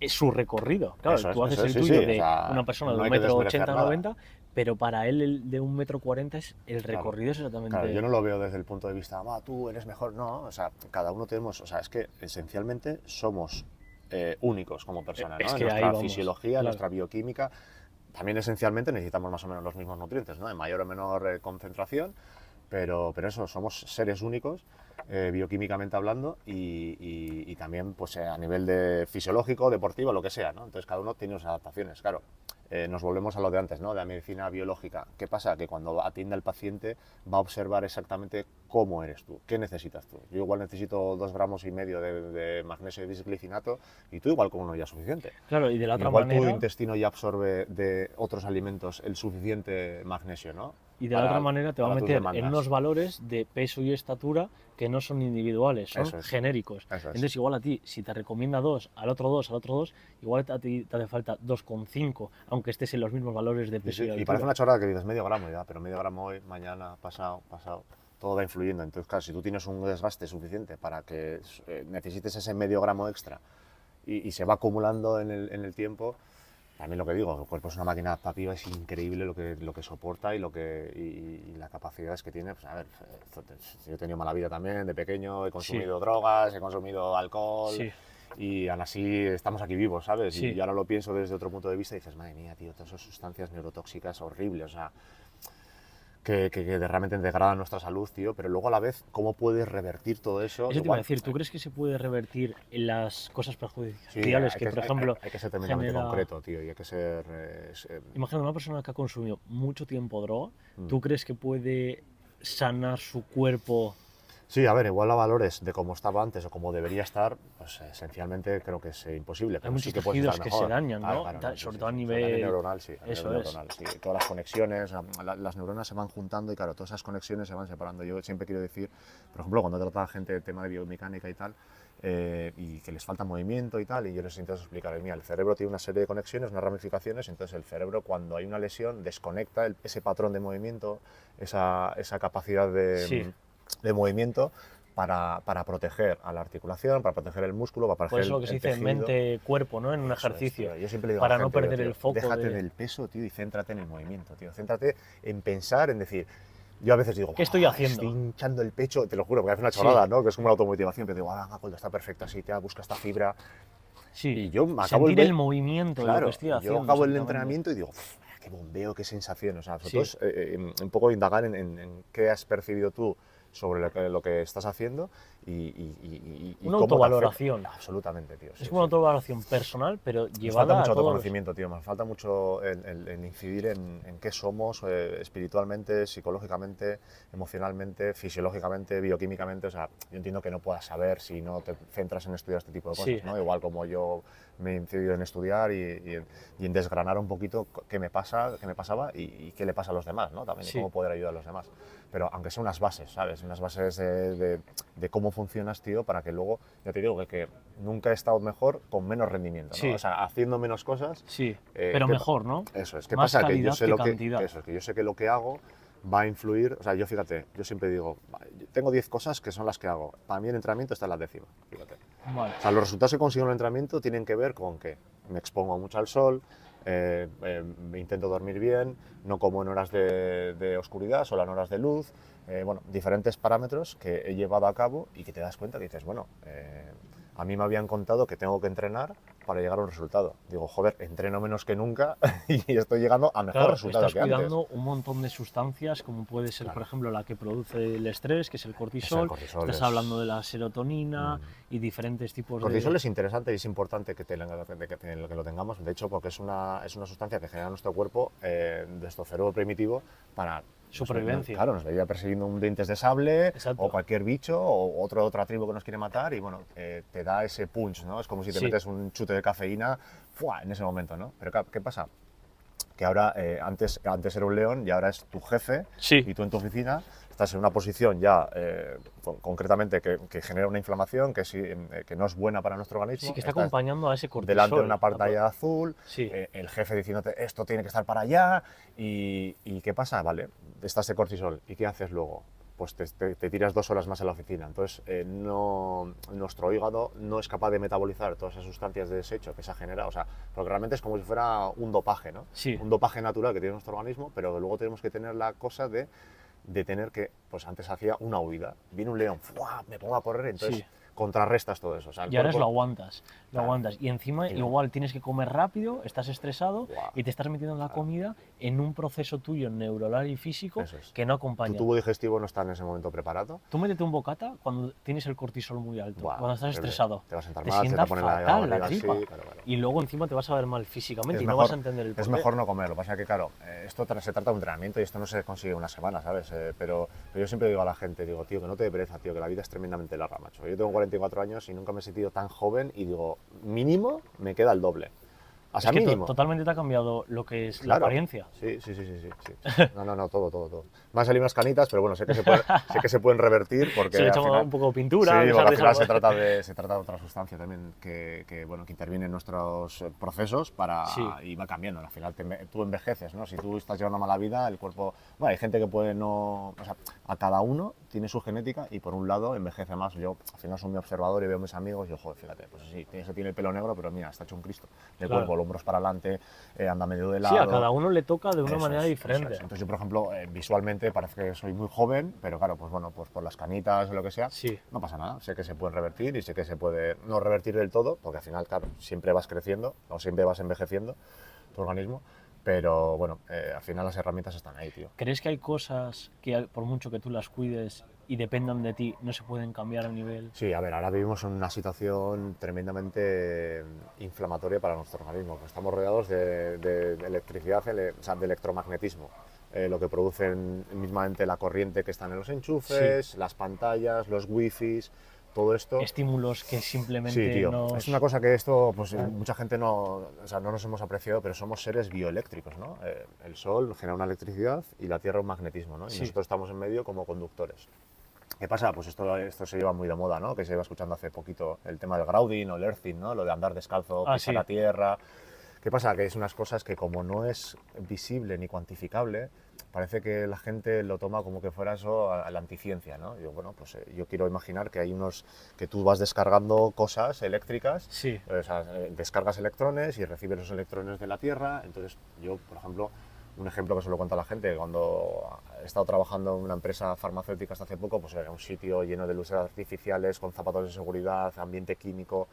su recorrido. Claro, Eso es, tú haces eso el es, sí, tuyo sí, de o sea, una persona de no hay un que metro desmerecer 80 nada. 90, pero para él el de 1,40 m el Claro. recorrido es exactamente... Claro, yo no lo veo desde el punto de vista, tú eres mejor, no, o sea, cada uno tenemos, o sea, es que esencialmente somos únicos como personas, ¿no? Es En que ahí nuestra vamos, fisiología, claro. nuestra bioquímica, también esencialmente necesitamos más o menos los mismos nutrientes, ¿no? En mayor o menor concentración, pero eso, somos seres únicos, bioquímicamente hablando, y también pues, a nivel de fisiológico, deportivo, lo que sea, ¿no? Entonces cada uno tiene sus adaptaciones, claro. Nos volvemos a lo de antes, ¿no? De la medicina biológica. ¿Qué pasa? Que cuando atiende al paciente va a observar exactamente cómo eres tú, qué necesitas tú. Yo igual necesito 2,5 gramos de magnesio y bisglicinato y tú igual con uno ya es suficiente. Claro, y de la otra Igual tu manera... intestino ya absorbe de otros alimentos el suficiente magnesio, ¿no? Y de la otra manera te va a para tus meter demandas. en unos valores de peso y estatura que no son individuales, son Eso es. genéricos. Eso es. Entonces igual a ti, si te recomienda 2, al otro 2, al otro 2, igual a ti te hace falta 2,5, aunque estés en los mismos valores de Sí, peso sí, y y altura. parece una chorrada que dices medio gramo ya, pero medio gramo hoy, mañana, pasado, todo va influyendo. Entonces, claro, si tú tienes un desgaste suficiente para que necesites ese medio gramo extra y se va acumulando en el tiempo, también lo que digo, el cuerpo es una máquina adaptativa, es increíble lo que soporta y las capacidades que tiene. Pues a ver, yo he tenido mala vida también, de pequeño, he consumido drogas, he consumido alcohol, Sí. y aún así estamos aquí vivos, ¿sabes? Sí. Y ahora lo pienso desde otro punto de vista y dices, madre mía, tío, todas esas sustancias neurotóxicas horribles, o sea, que realmente degradan nuestra salud, tío, pero luego a la vez, ¿cómo puedes revertir todo eso? Eso te iba a Igual, decir, ¿tú crees que se puede revertir en las cosas sí, perjudiciales que, por ejemplo, hay que ser tremendamente genera... concreto, tío, y hay que ser... Imagina una persona que ha consumido mucho tiempo droga, Mm. ¿tú crees que puede sanar su cuerpo? Sí, a ver, igual a valores de cómo estaba antes o cómo debería estar, pues esencialmente creo que es imposible. Hay Pero muchos sí que puedes tejidos estar que mejor. se dañan, Claro, ¿no? claro, Sobre sí, todo sí, a sí. O sea, nivel... neuronal, sí, a nivel Eso es. neuronal, sí. Todas las conexiones, las neuronas se van juntando y claro, todas esas conexiones se van separando. Yo siempre quiero decir, por ejemplo, cuando trata a gente de tema de biomecánica y tal, y que les falta movimiento y tal, y yo les intento explicar, mira, el cerebro tiene una serie de conexiones, unas ramificaciones, entonces el cerebro cuando hay una lesión desconecta ese patrón de movimiento, esa capacidad Sí. de movimiento, para proteger a la articulación, para proteger el músculo, para proteger Pues eso lo que se el dice tejido. mente-cuerpo, ¿no? En un Eso es, ejercicio. tío. Yo siempre le digo a Para la no gente, perder tío, el foco. déjate del peso, tío, y céntrate en el movimiento, tío. Céntrate en pensar, en decir. Yo a veces digo, ¿Qué estoy haciendo? Estoy hinchando el pecho, te lo juro, porque hace una Sí. chorrada, ¿no? Que es como una automotivación, pero digo, Coldo, está perfecto así, te busca esta fibra. Sí, Y yo me acabo sentir el movimiento de lo que estoy haciendo. Yo acabo el exactamente. entrenamiento y digo, qué bombeo, qué sensación. O sea, sobre Sí. todo es, un poco indagar en qué has percibido tú sobre lo que estás haciendo y Una cómo te autovaloración. afecta. Absolutamente, tío. Es como una autovaloración personal, pero Nos falta llevada mucho a todos. autoconocimiento, tío. Nos falta mucho el incidir en qué somos espiritualmente, psicológicamente, emocionalmente, fisiológicamente, bioquímicamente. O sea, yo entiendo que no puedas saber si no te centras en estudiar este tipo de cosas, Sí. ¿no? Igual como yo me he incidido en estudiar y en desgranar un poquito qué me pasaba y qué le pasa a los demás, ¿no? También, Sí. y cómo poder ayudar a los demás. Pero aunque sea unas bases, ¿sabes? Unas bases de cómo funcionas, tío, para que luego, ya te digo, que nunca he estado mejor con menos rendimiento, ¿no? Sí. O sea, haciendo menos cosas. Sí, pero mejor, ¿no? Eso es. ¿Qué Más pasa? Que yo calidad sé que lo que, cantidad. eso es, que yo sé que lo que hago va a influir, o sea, yo fíjate, yo siempre digo, tengo 10 cosas que son las que hago. Para mí el entrenamiento está en la 10ª, fíjate. Vale. O sea, los resultados que consigo en el entrenamiento tienen que ver con que me expongo mucho al sol, me intento dormir bien, no como en horas de oscuridad, solo en horas de luz, bueno, diferentes parámetros que he llevado a cabo y que te das cuenta que dices, bueno, a mí me habían contado que tengo que entrenar para llegar a un resultado. Digo, joder, entreno menos que nunca y estoy llegando a mejor Claro, resultado estás que antes. cuidando un montón de sustancias, como puede ser, por ejemplo, la que produce el estrés, que es el cortisol. cortisol Estás hablando de la serotonina y diferentes tipos El cortisol de... es interesante y es importante que lo tengamos, de hecho, porque es una sustancia que genera nuestro cuerpo de nuestro cerebro primitivo para... Supervivencia. Claro, nos veía persiguiendo un dientes de sable. Exacto. O cualquier bicho o otra tribu que nos quiere matar y bueno, te da ese punch, ¿no? Es como si te Sí. metes un chute de cafeína ¡fua! En ese momento, ¿no? Pero ¿qué pasa? Que ahora, antes era un león y ahora es tu jefe. Sí. Y tú en tu oficina estás en una posición ya, concretamente, que genera una inflamación que no es buena para nuestro organismo. Sí, que está Estás acompañando a ese cortisol. delante de una pantalla azul, Sí. el jefe diciéndote esto tiene que estar para allá y ¿qué pasa? Vale, está ese cortisol. ¿Y qué haces luego? Pues te tiras 2 horas más en la oficina. Entonces, nuestro hígado no es capaz de metabolizar todas esas sustancias de desecho que se ha generado. O sea, porque realmente es como si fuera un dopaje, ¿no? Sí. Un dopaje natural que tiene nuestro organismo, pero luego tenemos que tener la cosa de tener que, pues antes hacía una huida. Viene un león, ¡fua! Me pongo a correr, entonces Sí. contrarrestas todo eso. O sea, el Y ahora cuerpo- lo aguantas, lo Claro. aguantas. Y encima, Y- igual tienes que comer rápido, estás estresado Buah. y te estás metiendo en la comida en un proceso tuyo neuronal y físico Eso es. que no Tu acompaña. tubo digestivo no está en ese momento preparado. Tú métete un bocata cuando tienes el cortisol muy alto, Buah, cuando estás terrible. estresado. Te vas a sentar te mal, se te sienta pone fatal la la barriga así, tripa. claro. Y luego encima te vas a ver mal físicamente Es y mejor, no vas a entender el es porqué. mejor no comer. Lo que pasa es que, claro, esto se trata de un entrenamiento y esto no se consigue en una semana, ¿sabes? Pero yo siempre digo a la gente, digo, tío, que no te dé pereza, tío, que la vida es tremendamente larga, macho. Yo tengo 44 años y nunca me he sentido tan joven y digo, mínimo me queda el doble. O sea, Es que mínimo. totalmente te ha cambiado lo que es la Claro. apariencia. Sí. No, todo. Me han salido unas canitas, pero bueno, sé que se pueden revertir porque Se le al echa final, un poco de pintura. Sí, dejar porque al de final salvar. se trata de otra sustancia también bueno, que interviene en nuestros procesos Sí. y va cambiando. Al final tú envejeces, ¿no? Si tú estás llevando mala vida, el cuerpo... Bueno, hay gente que puede no... O sea, a cada uno tiene su genética y por un lado envejece más. Yo al final soy muy observador y veo a mis amigos y yo, joder, fíjate, pues sí, ese tiene el pelo negro, pero mira, está hecho un Cristo. De Claro. cuerpo, los hombros para adelante, anda medio de lado. Sí, a cada uno le toca de una Eso manera es, diferente. eso es. Entonces yo, por ejemplo, visualmente parece que soy muy joven, pero claro, pues bueno, pues por las canitas o lo que sea, Sí. no pasa nada. Sé que se pueden revertir y sé que se puede no revertir del todo, porque al final, claro, siempre vas creciendo o siempre vas envejeciendo tu organismo, pero bueno, al final las herramientas están ahí, tío. ¿Crees que hay cosas que por mucho que tú las cuides y dependan de ti, no se pueden cambiar a nivel? Sí, a ver, ahora vivimos en una situación tremendamente inflamatoria para nuestro organismo, porque estamos rodeados de electricidad, o sea, de electromagnetismo. Lo que producen mismamente la corriente que está en los enchufes, las pantallas, los wifis, todo esto. Estímulos que simplemente Sí, tío. nos... Es una cosa que esto, pues mucha gente no, o sea, no nos hemos apreciado, pero somos seres bioeléctricos, ¿no? El sol genera una electricidad y la Tierra un magnetismo, ¿no? Y Sí. nosotros estamos en medio como conductores. ¿Qué pasa? Pues esto se lleva muy de moda, ¿no? Que se lleva escuchando hace poquito el tema del grounding o el earthing, ¿no? Lo de andar descalzo, pisar sí. la tierra. ¿Qué pasa? Que es unas cosas que como no es visible ni cuantificable, parece que la gente lo toma como que fuera eso a la anticiencia, ¿no? Yo, bueno, pues yo quiero imaginar que hay unos que tú vas descargando cosas eléctricas, Sí. o sea, descargas electrones y recibes los electrones de la Tierra. Entonces yo, por ejemplo, un ejemplo que se lo cuento a la gente, cuando he estado trabajando en una empresa farmacéutica hasta hace poco, pues era un sitio lleno de luces artificiales, con zapatos de seguridad, ambiente químico,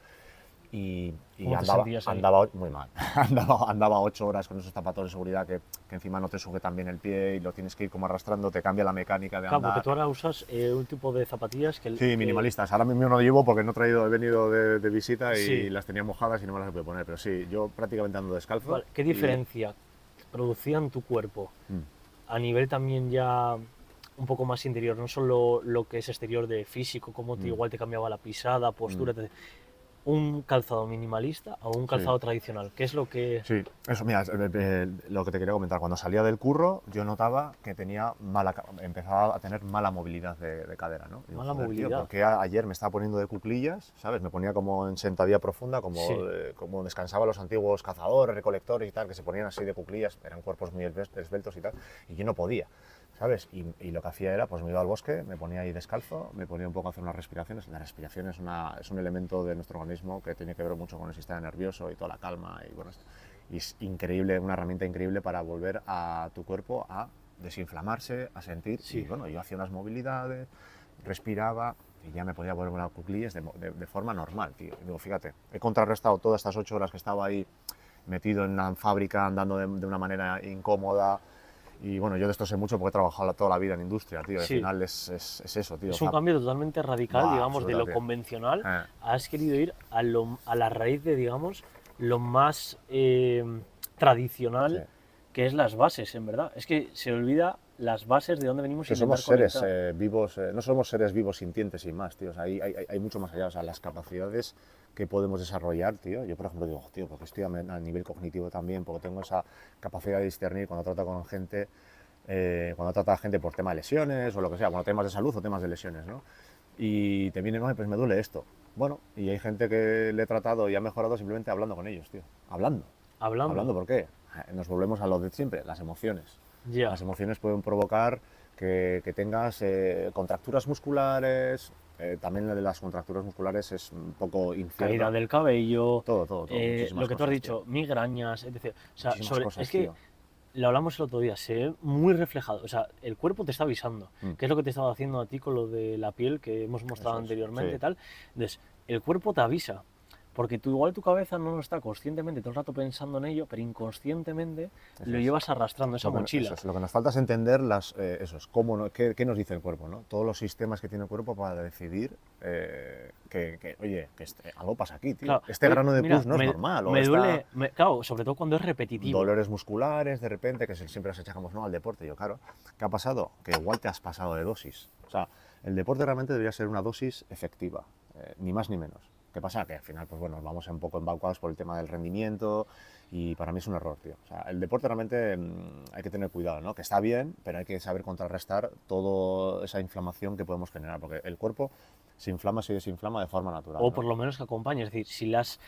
y ¿Cómo te sentías ahí? andaba muy mal. Andaba 8 horas con esos zapatos de seguridad que encima no te sujetan bien el pie y lo tienes que ir como arrastrando, te cambia la mecánica de Claro, porque andar. tú ahora usas un tipo de zapatillas que... Sí, minimalistas. Ahora mismo no lo llevo porque no he venido de visita y Sí. las tenía mojadas y no me las he podido poner. Pero sí, yo prácticamente ando descalzo. Vale, ¿qué diferencia producía en tu cuerpo a nivel también ya un poco más interior, no solo lo que es exterior de físico, cómo igual te cambiaba la pisada, postura, etc. Un calzado minimalista o un Sí. calzado tradicional? ¿Qué es lo que...? Sí, eso, mira, lo que te quería comentar, cuando salía del curro yo notaba que empezaba a tener mala movilidad de cadera, ¿no? Digo, Mala joder, tío, movilidad. ¿por qué ayer me estaba poniendo de cuclillas, ¿sabes? Me ponía como en sentadilla profunda, Sí. como descansaban los antiguos cazadores, recolectores y tal, que se ponían así de cuclillas, eran cuerpos muy esbeltos y tal, y yo no podía, ¿sabes? Y lo que hacía era, pues me iba al bosque, me ponía ahí descalzo, me ponía un poco a hacer unas respiraciones. La respiración es un elemento de nuestro organismo que tiene que ver mucho con el sistema nervioso y toda la calma, y bueno, y es increíble, una herramienta increíble para volver a tu cuerpo a desinflamarse, a sentir. Sí. Y bueno, yo hacía unas movilidades, respiraba y ya me podía poner una cuclillas de forma normal, tío. Y digo, fíjate, he contrarrestado todas estas 8 horas que estaba ahí metido en una fábrica, andando de una manera incómoda. Y bueno, yo de esto sé mucho porque he trabajado toda la vida en industria, tío. Al Sí. final es eso, tío. Es un cambio totalmente radical, Buah, digamos, de lo absolutamente. convencional. Has querido ir a la raíz de, digamos, lo más tradicional, Sí. que es las bases, en verdad. Es que se olvida las bases de dónde venimos Que y somos intentar seres conectar. vivos, no somos seres vivos sintientes sin más, tío. O sea, hay mucho más allá. O sea, las capacidades que podemos desarrollar, tío. Yo, por ejemplo, digo, tío, porque estoy a nivel cognitivo también, porque tengo esa capacidad de discernir cuando trato con gente, cuando trata a gente por tema de lesiones o lo que sea, bueno, temas de salud o temas de lesiones, ¿no? Y te vienen, no, pues me duele esto. Bueno, y hay gente que le he tratado y ha mejorado simplemente hablando con ellos, tío. Hablando. Hablando. ¿Hablando por qué? Nos volvemos a lo de siempre, las emociones. Ya. Las emociones pueden provocar que tengas contracturas musculares. También la de las contracturas musculares es un poco incierta. Caída del cabello, Todo, muchísimas lo que tú has cosas, dicho, tío. migrañas, etc. O sea, Muchísimas cosas, es que tío. lo hablamos el otro día, se ve muy reflejado. O sea, el cuerpo te está avisando. ¿Qué es lo que te estaba haciendo a ti con lo de la piel que hemos mostrado Eso es, anteriormente sí. y tal? Entonces, el cuerpo te avisa. Porque tú, igual tu cabeza no está conscientemente todo el rato pensando en ello, pero inconscientemente lo llevas arrastrando, esa mochila. Eso es, lo que nos falta es entender qué nos dice el cuerpo, ¿no? Todos los sistemas que tiene el cuerpo para decidir oye, algo pasa aquí, tío. Claro, Este oye, grano de mira, pus no es normal. me duele, claro, sobre todo cuando es repetitivo. Dolores musculares, de repente, que siempre nos echamos, ¿no?, al deporte. Yo, claro, ¿qué ha pasado? Que igual te has pasado de dosis. O sea, el deporte realmente debería ser una dosis efectiva, ni más ni menos. ¿Qué pasa? Que al final, pues bueno, nos vamos un poco embaucados por el tema del rendimiento y para mí es un error, tío. O sea, el deporte realmente hay que tener cuidado, ¿no? Que está bien, pero hay que saber contrarrestar toda esa inflamación que podemos generar, porque el cuerpo se inflama, se desinflama de forma natural, O ¿no? por lo menos que acompañe. Es decir, si le has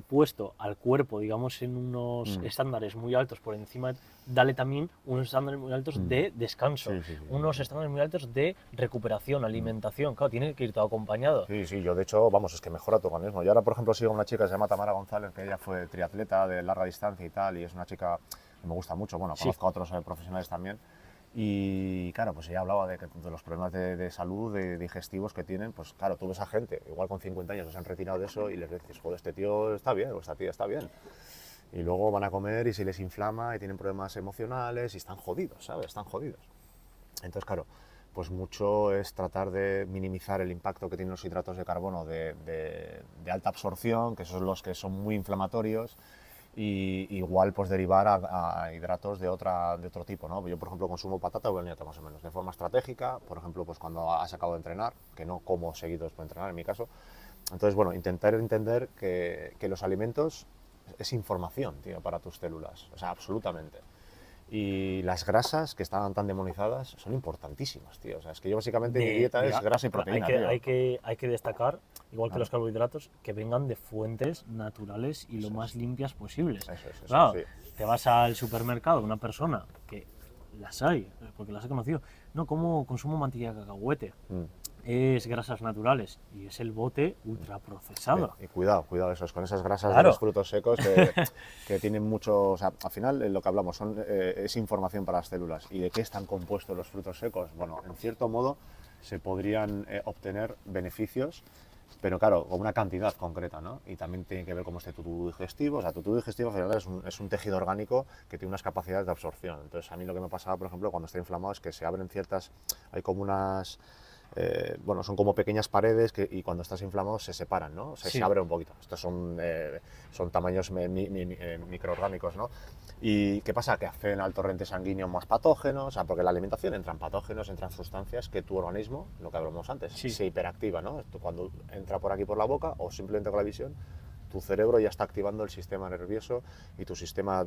puesto al cuerpo, digamos, en unos estándares muy altos por encima, dale también unos estándares muy altos de descanso, Sí. unos estándares muy altos de recuperación, alimentación. Claro, tiene que ir todo acompañado. Sí, yo de hecho, vamos, es que mejora tu organismo. Yo ahora, por ejemplo, sigo a una chica que se llama Tamara González, que ella fue triatleta de larga distancia y tal, y es una chica que me gusta mucho. Bueno, Sí. conozco a otros profesionales también. Y claro, pues ella hablaba de los problemas de salud, de digestivos que tienen. Pues claro, tú ves a gente, igual con 50 años, se han retirado de eso y les dices, joder, este tío está bien, o esta tía está bien. Y luego van a comer y se les inflama y tienen problemas emocionales y están jodidos, ¿sabes? Están jodidos. Entonces, claro, pues mucho es tratar de minimizar el impacto que tienen los hidratos de carbono de alta absorción, que son los que son muy inflamatorios, y igual pues derivar a hidratos de otro tipo, ¿no? Yo, por ejemplo, consumo patata o boniato más o menos, de forma estratégica, por ejemplo, pues cuando has acabado de entrenar, que no como seguido después de entrenar en mi caso. Entonces, bueno, intentar entender que los alimentos es información, tío, para tus células, o sea, absolutamente. Y las grasas que estaban tan demonizadas son importantísimas, tío. O sea, es que yo básicamente mi dieta es grasa y proteína, tío. Hay que destacar, igual que los carbohidratos, que vengan de fuentes naturales y lo más limpias posibles. Eso, Claro, sí. te vas al supermercado, una persona que las hay, porque las he conocido, no, como consumo mantequilla de cacahuete, es grasas naturales y es el bote ultraprocesado. Y cuidado con esas grasas de Claro. los frutos secos que tienen mucho, o sea, al final lo que hablamos es información para las células. ¿Y de qué están compuestos los frutos secos? Bueno, en cierto modo se podrían obtener beneficios, pero claro, con una cantidad concreta, ¿no? Y también tiene que ver cómo esté tu tubo digestivo. O sea, tu tubo digestivo al final es un tejido orgánico que tiene unas capacidades de absorción. Entonces, a mí lo que me pasaba, por ejemplo, cuando estoy inflamado es que se abren ciertas, hay como unas, bueno, son como pequeñas paredes y cuando estás inflamado se separan, ¿no? Sí. Se abre un poquito. Estos son tamaños microorgánicos, ¿no? ¿Y qué pasa? Que acceden al torrente sanguíneo más patógenos, o sea, porque en la alimentación entran patógenos, entran sustancias que tu organismo, lo que hablamos antes, Sí. se hiperactiva, ¿no? Cuando entra por aquí por la boca o simplemente con la visión, tu cerebro ya está activando el sistema nervioso y tu sistema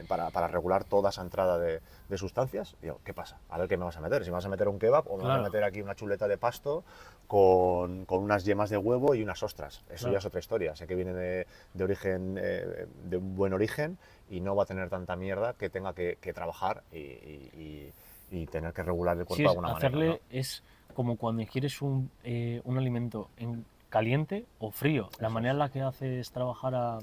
para regular toda esa entrada de sustancias. Digo, ¿qué pasa? A ver qué me vas a meter. Si me vas a meter un kebab o me vas a meter aquí una chuleta de pasto con unas yemas de huevo y unas ostras. Eso ya es otra historia. Sé que viene de origen, de un buen origen y no va a tener tanta mierda que tenga que trabajar y tener que regular el cuerpo de alguna hacerle manera, ¿no? es como cuando ingieres un alimento caliente o frío. La manera en la que haces trabajar a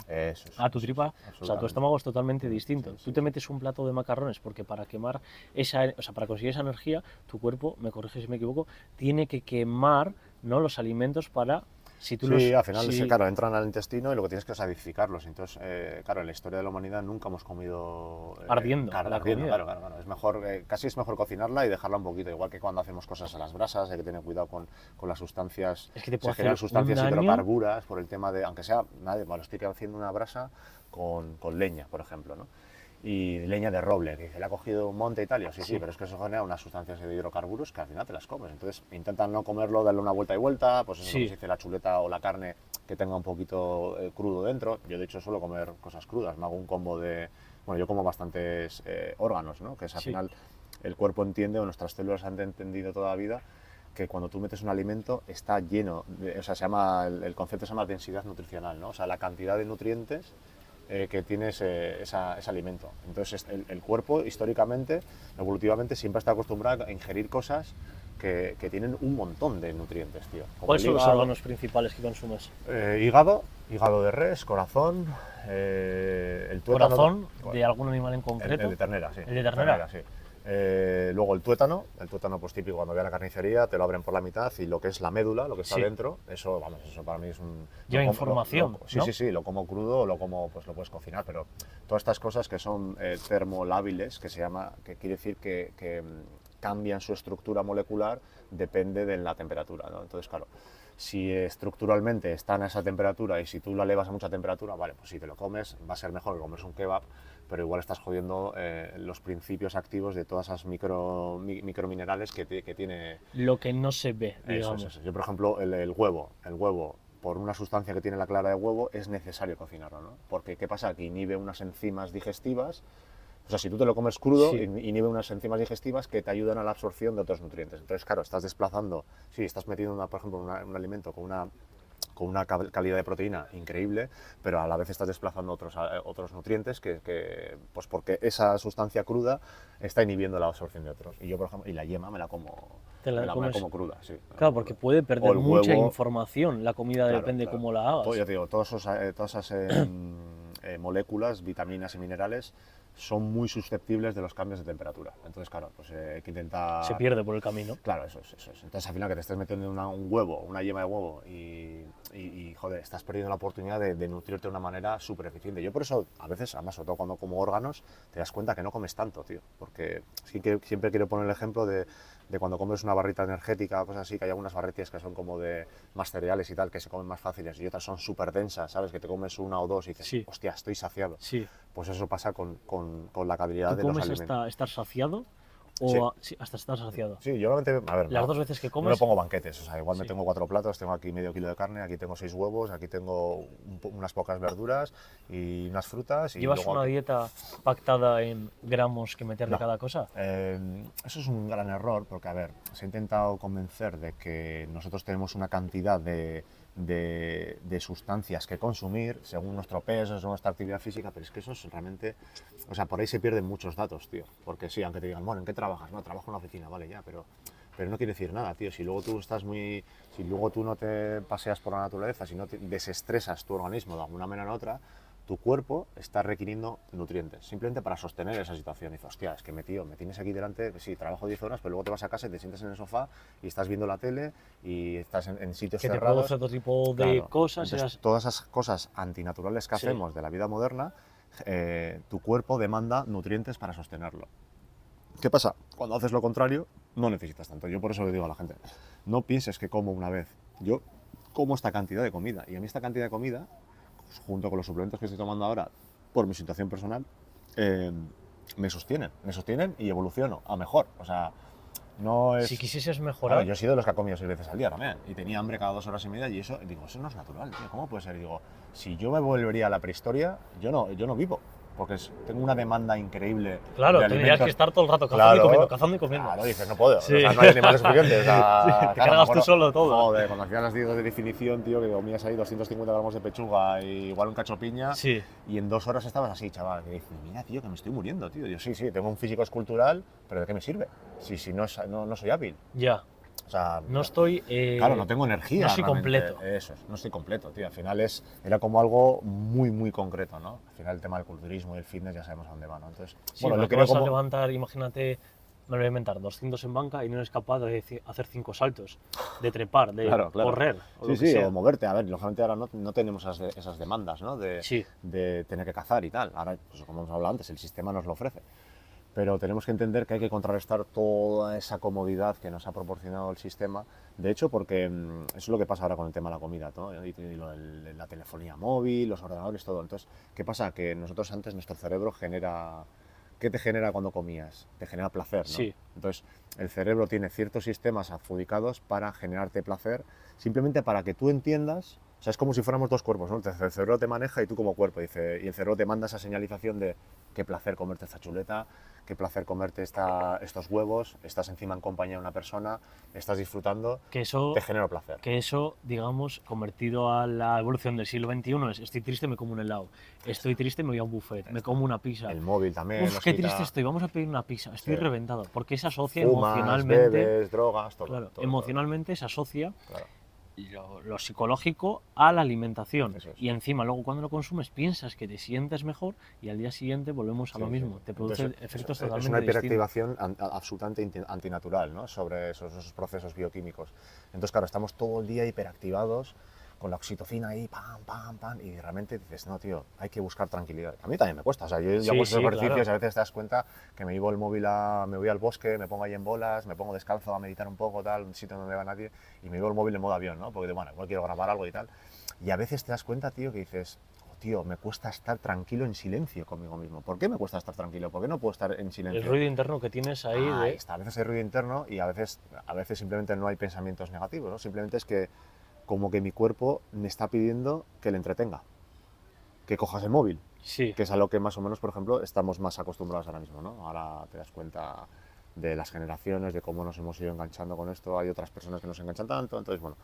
tu tripa, o sea, tu estómago es totalmente distinto. Tú te metes un plato de macarrones porque para quemar para conseguir esa energía, tu cuerpo, me corriges si me equivoco, tiene que quemar, ¿no?, los alimentos para... al final, claro, entran al intestino y lo que tienes que es acidificarlos. Entonces, claro, en la historia de la humanidad nunca hemos comido... ardiendo. Claro, es mejor, casi es mejor cocinarla y dejarla un poquito. Igual que cuando hacemos cosas a las brasas, hay que tener cuidado con las sustancias. Es que te se generan sustancias hidrocarburas por el tema de, aunque sea, nadie, bueno, estoy haciendo una brasa con leña, por ejemplo, ¿no? Y leña de roble, que dice, le ha cogido un monte y tal, sí, pero es que eso genera unas sustancias de hidrocarburos que al final te las comes. Entonces intentan no comerlo, darle una vuelta y vuelta, pues eso es lo que se dice la chuleta o la carne que tenga un poquito crudo dentro. Yo de hecho suelo comer cosas crudas, me hago un combo de, bueno, yo como bastantes órganos, ¿no? Que es al final el cuerpo entiende, o nuestras células han entendido toda la vida, que cuando tú metes un alimento está lleno, o sea, el concepto se llama densidad nutricional, ¿no? O sea, la cantidad de nutrientes que tiene ese alimento. Entonces el cuerpo históricamente, evolutivamente, siempre está acostumbrado a ingerir cosas que tienen un montón de nutrientes, tío. ¿Cuáles son los órganos principales que consumes? Hígado de res, corazón, el tuétano. ¿Corazón de algún animal en concreto? El de ternera, sí. ¿El de ternera? Sí. Luego el tuétano pues típico, cuando voy a la carnicería te lo abren por la mitad y lo que es la médula, lo que está dentro, eso para mí es un... Lleva información, ¿no? Sí, lo como crudo o lo como, pues lo puedes cocinar, pero todas estas cosas que son termolábiles, que quiere decir que cambian su estructura molecular, depende de la temperatura, ¿no? Entonces, claro, si estructuralmente están a esa temperatura y si tú la elevas a mucha temperatura, vale, pues si te lo comes va a ser mejor que comerse un kebab, pero igual estás jodiendo los principios activos de todas esas microminerales que tiene... Lo que no se ve, digamos. Eso. Yo, por ejemplo, el huevo, por una sustancia que tiene la clara de huevo, es necesario cocinarlo, ¿no? Porque, ¿qué pasa? Que inhibe unas enzimas digestivas. O sea, si tú te lo comes crudo, inhibe unas enzimas digestivas que te ayudan a la absorción de otros nutrientes. Entonces, claro, estás desplazando, estás metiendo, por ejemplo, un alimento con una calidad de proteína increíble, pero a la vez estás desplazando otros nutrientes pues porque esa sustancia cruda está inhibiendo la absorción de otros. Y yo, por ejemplo, la yema me la como cruda, sí. Claro, porque puede perder mucha información, la comida depende cómo la hagas. Ya te digo, todas esas moléculas, vitaminas y minerales son muy susceptibles de los cambios de temperatura. Entonces, claro, pues hay que intentar... Se pierde por el camino. Claro, eso es. Entonces, al final, que te estés metiendo un huevo, una yema de huevo y joder, estás perdiendo la oportunidad de nutrirte de una manera súper eficiente. Yo por eso, a veces, además, sobre todo cuando como órganos, te das cuenta que no comes tanto, tío. Porque sí que siempre quiero poner el ejemplo de cuando comes una barrita energética o cosas así, que hay algunas barritas que son como de más cereales y tal, que se comen más fáciles, y otras son súper densas, ¿sabes? Que te comes una o dos y dices, hostia, estoy saciado. Sí. Pues eso pasa con la calidad de los alimentos. ¿Tú comes hasta estar saciado o Sí. sí, hasta estar saciado? Sí, yo normalmente, a ver, Las no, 2 veces que no comes, me pongo banquetes, o sea, igual me sí. tengo 4 platos, tengo aquí medio kilo de carne, aquí tengo 6 huevos, aquí tengo unas pocas verduras y unas frutas y ¿Llevas luego una aquí... dieta pactada en gramos que meter de No, cada cosa? eso es un gran error porque, a ver, se ha intentado convencer de que nosotros tenemos una cantidad de sustancias que consumir según nuestro peso, según nuestra actividad física, pero es que eso es realmente, o sea, por ahí se pierden muchos datos, tío, porque sí, aunque te digan, bueno, ¿en qué trabajas? No, trabajo en una oficina, vale, ya, pero no quiere decir nada, tío, si luego tú estás muy, si luego tú no te paseas por la naturaleza, si no te desestresas tu organismo de alguna manera u otra, tu cuerpo está requiriendo nutrientes, simplemente para sostener esa situación. Y dices, hostia, es que me tienes aquí delante, sí, trabajo 10 horas, pero luego te vas a casa y te sientas en el sofá y estás viendo la tele y estás en sitios Que te cerrados. produce otro tipo de Claro, cosas. entonces todas esas cosas antinaturales que Sí. hacemos de la vida moderna, tu cuerpo demanda nutrientes para sostenerlo. ¿Qué pasa? Cuando haces lo contrario, no necesitas tanto. Yo por eso le digo a la gente, no pienses que como una vez. Yo como esta cantidad de comida. Y a mí esta cantidad de comida, junto con los suplementos que estoy tomando ahora, por mi situación personal, eh, me sostienen y evoluciono a mejor. O sea, no Si es... quisieses Claro, mejorar, yo he sido de los que ha comido 6 veces al día también. Y tenía hambre cada 2 horas y media y eso, digo, eso no es natural, tío. ¿Cómo puede ser? Y digo, si yo me volvería a la prehistoria, yo no vivo. Porque tengo una demanda increíble claro, de tendrías que alimentos. estar todo el rato cazando y Claro, comiendo, cazando y comiendo. claro, dices, no puedo, Sí. o sea, no hay animales suficientes. O sea, Sí, te claro, me cargas tú acuerdo, solo todo. joder, cuando hacías las dietas de definición, tío, que comías ahí 250 gramos de pechuga y igual un cacho piña, Sí. y en 2 horas estabas así, chaval, que dices, mira, tío, que me estoy muriendo, tío. Yo sí, tengo un físico escultural, pero ¿de qué me sirve? Si no soy hábil. Ya. O sea, No estoy. claro, no tengo energía. No soy realmente. completo. Eso es, no estoy completo, tío. Al final era como algo muy, muy concreto, ¿no? Al final el tema del culturismo y el fitness ya sabemos a dónde va, ¿no? Entonces, Sí, bueno, pero lo que quería vas a como... levantar, imagínate, me lo voy a inventar, 200 en banca y no eres capaz de hacer 5 saltos, de trepar, de Claro, claro. correr, o Sí, lo que sí, sea. o moverte. A ver, lógicamente ahora no tenemos esas demandas, ¿no? Sí. De tener que cazar y tal. Ahora, pues, como hemos hablado antes, el sistema nos lo ofrece. Pero tenemos que entender que hay que contrarrestar toda esa comodidad que nos ha proporcionado el sistema. De hecho, porque eso es lo que pasa ahora con el tema de la comida, ¿no? La telefonía móvil, los ordenadores, todo. Entonces, ¿qué pasa? Que nosotros antes, nuestro cerebro genera... ¿Qué te genera cuando comías? Te genera placer, ¿no? Sí. Entonces, el cerebro tiene ciertos sistemas adjudicados para generarte placer, simplemente para que tú entiendas. O sea, es como si fuéramos dos cuerpos, ¿no? El cerebro te maneja y tú como cuerpo, dice, y el cerebro te manda esa señalización de qué placer comerte esta chuleta, qué placer comerte estos huevos, estás encima en compañía de una persona, estás disfrutando, Que eso, te genera placer. digamos, convertido a la evolución del siglo XXI es: estoy triste, me como un helado. Estoy triste, me voy a un buffet, me como una pizza. El móvil también Uf, nos qué quita, triste estoy, vamos a pedir una pizza. Estoy Sí. reventado. Porque se asocia fumas, emocionalmente. bebes, drogas, todo. Claro, todo, emocionalmente se asocia todo. Claro. lo psicológico a la alimentación. Eso es. Y encima, luego cuando lo consumes, piensas que te sientes mejor y al día siguiente volvemos a lo Sí, mismo. sí. Te produce Entonces, efectos es totalmente una distintos. hiperactivación absolutamente antinatural, ¿no? Sobre esos procesos bioquímicos. Entonces, claro, estamos todo el día hiperactivados con la oxitocina ahí, pam, pam, pam, y realmente dices, no, tío, hay que buscar tranquilidad. A mí también me cuesta, o sea, yo Sí, hago esos sí, ejercicios claro. y a veces te das cuenta que me llevo el móvil me voy al bosque, me pongo ahí en bolas, me pongo descalzo a meditar un poco, tal, un sitio donde no va nadie, y me llevo el móvil en modo avión, ¿no? Porque, bueno, igual quiero grabar algo y tal. Y a veces te das cuenta, tío, que dices, tío, me cuesta estar tranquilo en silencio conmigo mismo. ¿Por qué me cuesta estar tranquilo? ¿Por qué no puedo estar en silencio? El ruido interno que tienes ahí Ahí de... está, a veces hay ruido interno y a veces simplemente no hay pensamientos negativos, ¿no? Simplemente es que como que mi cuerpo me está pidiendo que le entretenga, que cojas el móvil, Sí. que es a lo que más o menos, por ejemplo, estamos más acostumbrados ahora mismo, ¿no? Ahora te das cuenta de las generaciones, de cómo nos hemos ido enganchando con esto, hay otras personas que no se enganchan tanto, entonces, bueno,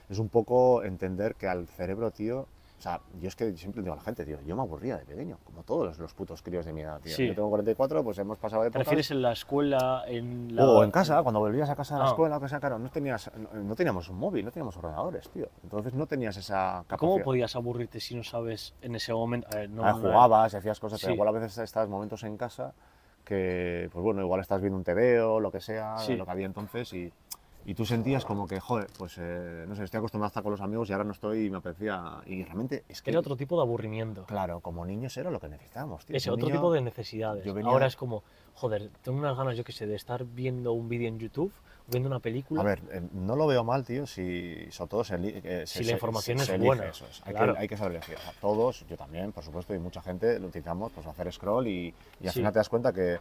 es un poco entender que al cerebro, tío, o sea, yo es que siempre digo a la gente, tío, yo me aburría de pequeño, como todos los putos críos de mi edad, tío. Sí. Yo tengo 44, pues hemos pasado ¿Te épocas... refieres en la escuela, en la... O en casa, cuando volvías a casa de la Ah. escuela, o que sea, claro, no teníamos un móvil, no teníamos ordenadores, tío. Entonces no tenías esa capacidad. ¿Cómo podías aburrirte si no sabes en ese momento? A ver, no, Ah, jugabas, hacías cosas, pero Sí. igual a veces estás momentos en casa que, pues bueno, igual estás viendo un TV o lo que sea, Sí. lo que había entonces, y tú sentías como que, joder, pues no sé, estoy acostumbrado a estar con los amigos y ahora no estoy y me apetecía. Y realmente es que, Era otro tipo de aburrimiento. claro, como niños era lo que necesitábamos, tío. Ese Un otro niño- tipo de necesidades. yo venía- Ahora es como, joder, tengo unas ganas, yo qué sé, de estar viendo un vídeo en YouTube viendo una película. A ver, no lo veo mal, tío, sobre todo Si la información es elige, buena, eso es. claro. Hay que saber elegir. O sea, todos, yo también, por supuesto, y mucha gente lo utilizamos pues hacer scroll y al Sí. final te das cuenta que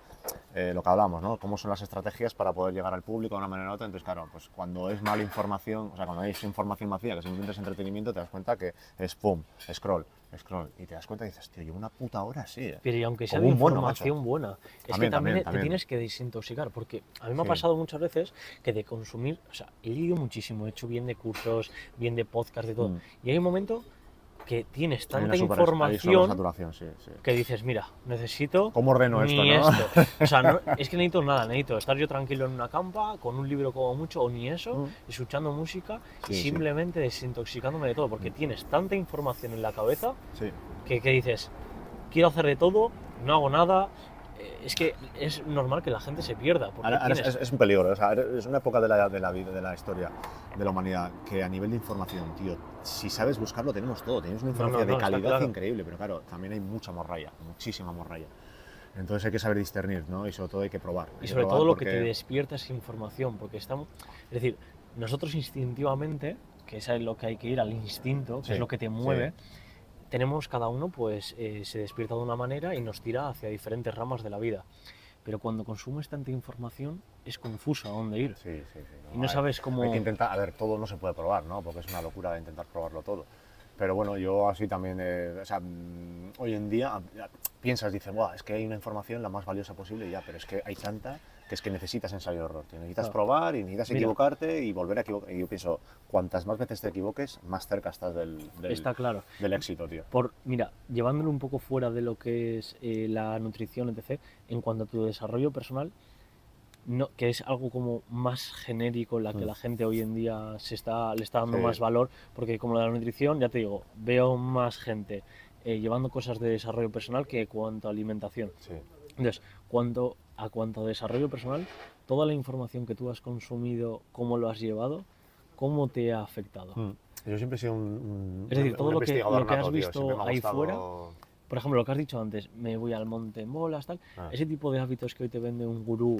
lo que hablamos, ¿no? Cómo son las estrategias para poder llegar al público de una manera u otra. Entonces, claro, pues cuando es mala información, o sea, cuando hay información vacía, que simplemente es entretenimiento, te das cuenta que es pum, scroll. Y te das cuenta y dices, tío, llevo una puta hora así, ¿eh? Pero y aunque sea Como de un mono, macho. información buena, es También, que también también. te tienes que desintoxicar, porque a mí me ha Sí. pasado muchas veces que de consumir, o sea, he leído muchísimo, he hecho bien de cursos, bien de podcast, de todo, y hay un momento que tienes Hay tanta una hay información sobresaturación, sí. que dices, mira, necesito ¿Cómo ordeno esto, ni no? esto. O sea, no, es que necesito nada, necesito estar yo tranquilo en una campa, con un libro como mucho, o ni eso, escuchando música y Sí. simplemente desintoxicándome de todo, porque tienes tanta información en la cabeza Sí. que dices, quiero hacer de todo, no hago nada. Es que es normal que la gente se pierda. Porque Ahora tienes... es un peligro, o sea, es una época de la vida, de la historia, de la humanidad, que a nivel de información, tío, si sabes buscarlo, tenemos todo, tenemos una información de está calidad claro. increíble, pero claro, también hay mucha morralla, muchísima morralla. Entonces hay que saber discernir, ¿no? Y sobre todo hay que probar. Y sobre todo lo que te despierta es información, porque estamos... Es decir, nosotros instintivamente, que es lo que hay que ir, al instinto, que Sí, es lo que te mueve, sí. tenemos cada uno, pues se despierta de una manera y nos tira hacia diferentes ramas de la vida. Pero cuando consumes tanta información, es confuso a dónde ir. Sí. Y no sabes cómo... Hay que intentar, a ver, todo no se puede probar, ¿no? Porque es una locura de intentar probarlo todo. Pero bueno, yo así también, o sea, hoy en día piensas, dices, Buah, es que hay una información la más valiosa posible y ya, pero es que hay tanta que es que necesitas ensayo y error, tío. Necesitas probar y necesitas equivocarte y volver a equivocar. Y yo pienso, cuantas más veces te equivoques, más cerca estás Está claro. del éxito, tío. Mira, llevándolo un poco fuera de lo que es la nutrición, etc., en cuanto a tu desarrollo personal, no, que es algo como más genérico, en la que la gente hoy en día le está dando más valor, porque como la nutrición, ya te digo, veo más gente llevando cosas de desarrollo personal que cuanto a alimentación. Sí. Entonces, cuanto a desarrollo personal, toda la información que tú has consumido, cómo lo has llevado, cómo te ha afectado. Yo siempre he sido un Es decir, todo un lo que investigador has nato, tío. visto Siempre me ha ahí gustado... fuera, por ejemplo, lo que has dicho antes, me voy al monte en bolas, tal, ese tipo de hábitos que hoy te vende un gurú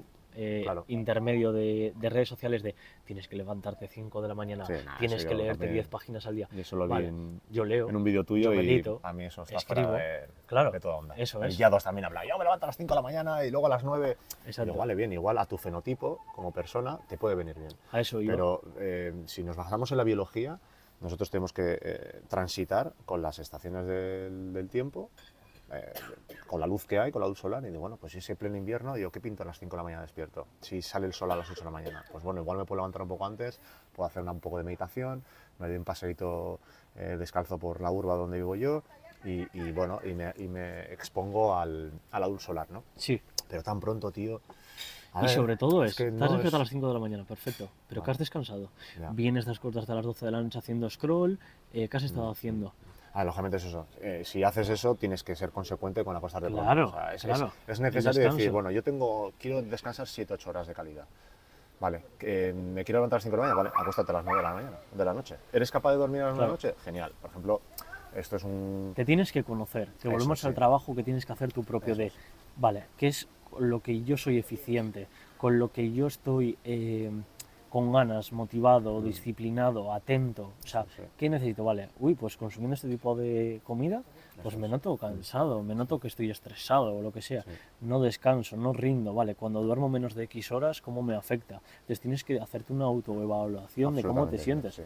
Claro. intermedio de redes sociales de tienes que levantarte 5 de la mañana, Sí, nada, tienes eso que yo leerte también- 10 páginas al día. Y eso lo vi Vale, yo leo, en un vídeo tuyo yo y medito, a mí eso está escribo, fuera claro, de toda onda. eso El es. Yados también habla, yo me levanto a las 5 de la mañana y luego a las 9. Exacto. Digo, vale, bien, igual a tu fenotipo como persona te puede venir bien. A eso iba. Pero si nos basamos en la biología, nosotros tenemos que transitar con las estaciones del tiempo, con la luz que hay, con la luz solar, y digo, bueno, pues si es pleno invierno, digo, ¿qué pinto a las 5 de la mañana despierto? Si sale el sol a las 8 de la mañana, pues bueno, igual me puedo levantar un poco antes, puedo hacer un poco de meditación, me doy un paseíto descalzo por la urba donde vivo yo, y bueno, y me expongo a la luz solar, ¿no? Sí. Pero tan pronto, tío... Y sobre todo que te has no despierto a las 5 de la mañana, perfecto, pero que has descansado. Ya. Vienes después de las 12 de la noche haciendo scroll, ¿qué has estado haciendo? Lógicamente es eso. Si haces eso, tienes que ser consecuente con acostarte pronto. Claro, O sea, claro. es El necesario descanso. decir, bueno, quiero descansar 7-8 horas de calidad. Vale, me quiero levantar a las 5 de la mañana, vale, acuéstate a las 9 de la mañana, de la noche. ¿Eres capaz de dormir a las 9 de la noche? Genial. Por ejemplo, esto es un... Te tienes que conocer, te volvemos sí. al trabajo que tienes que hacer tu propio Eso de, es. vale, ¿qué es lo que yo soy eficiente? Con lo que yo estoy con ganas, motivado, disciplinado, atento. O sea, Sí. ¿qué necesito? Vale, uy, pues consumiendo este tipo de comida, pues me noto cansado, me noto que estoy estresado o lo que sea. No descanso, no rindo, vale, cuando duermo menos de X horas, ¿cómo me afecta? Entonces tienes que hacerte una autoevaluación de cómo te sientes. Sí.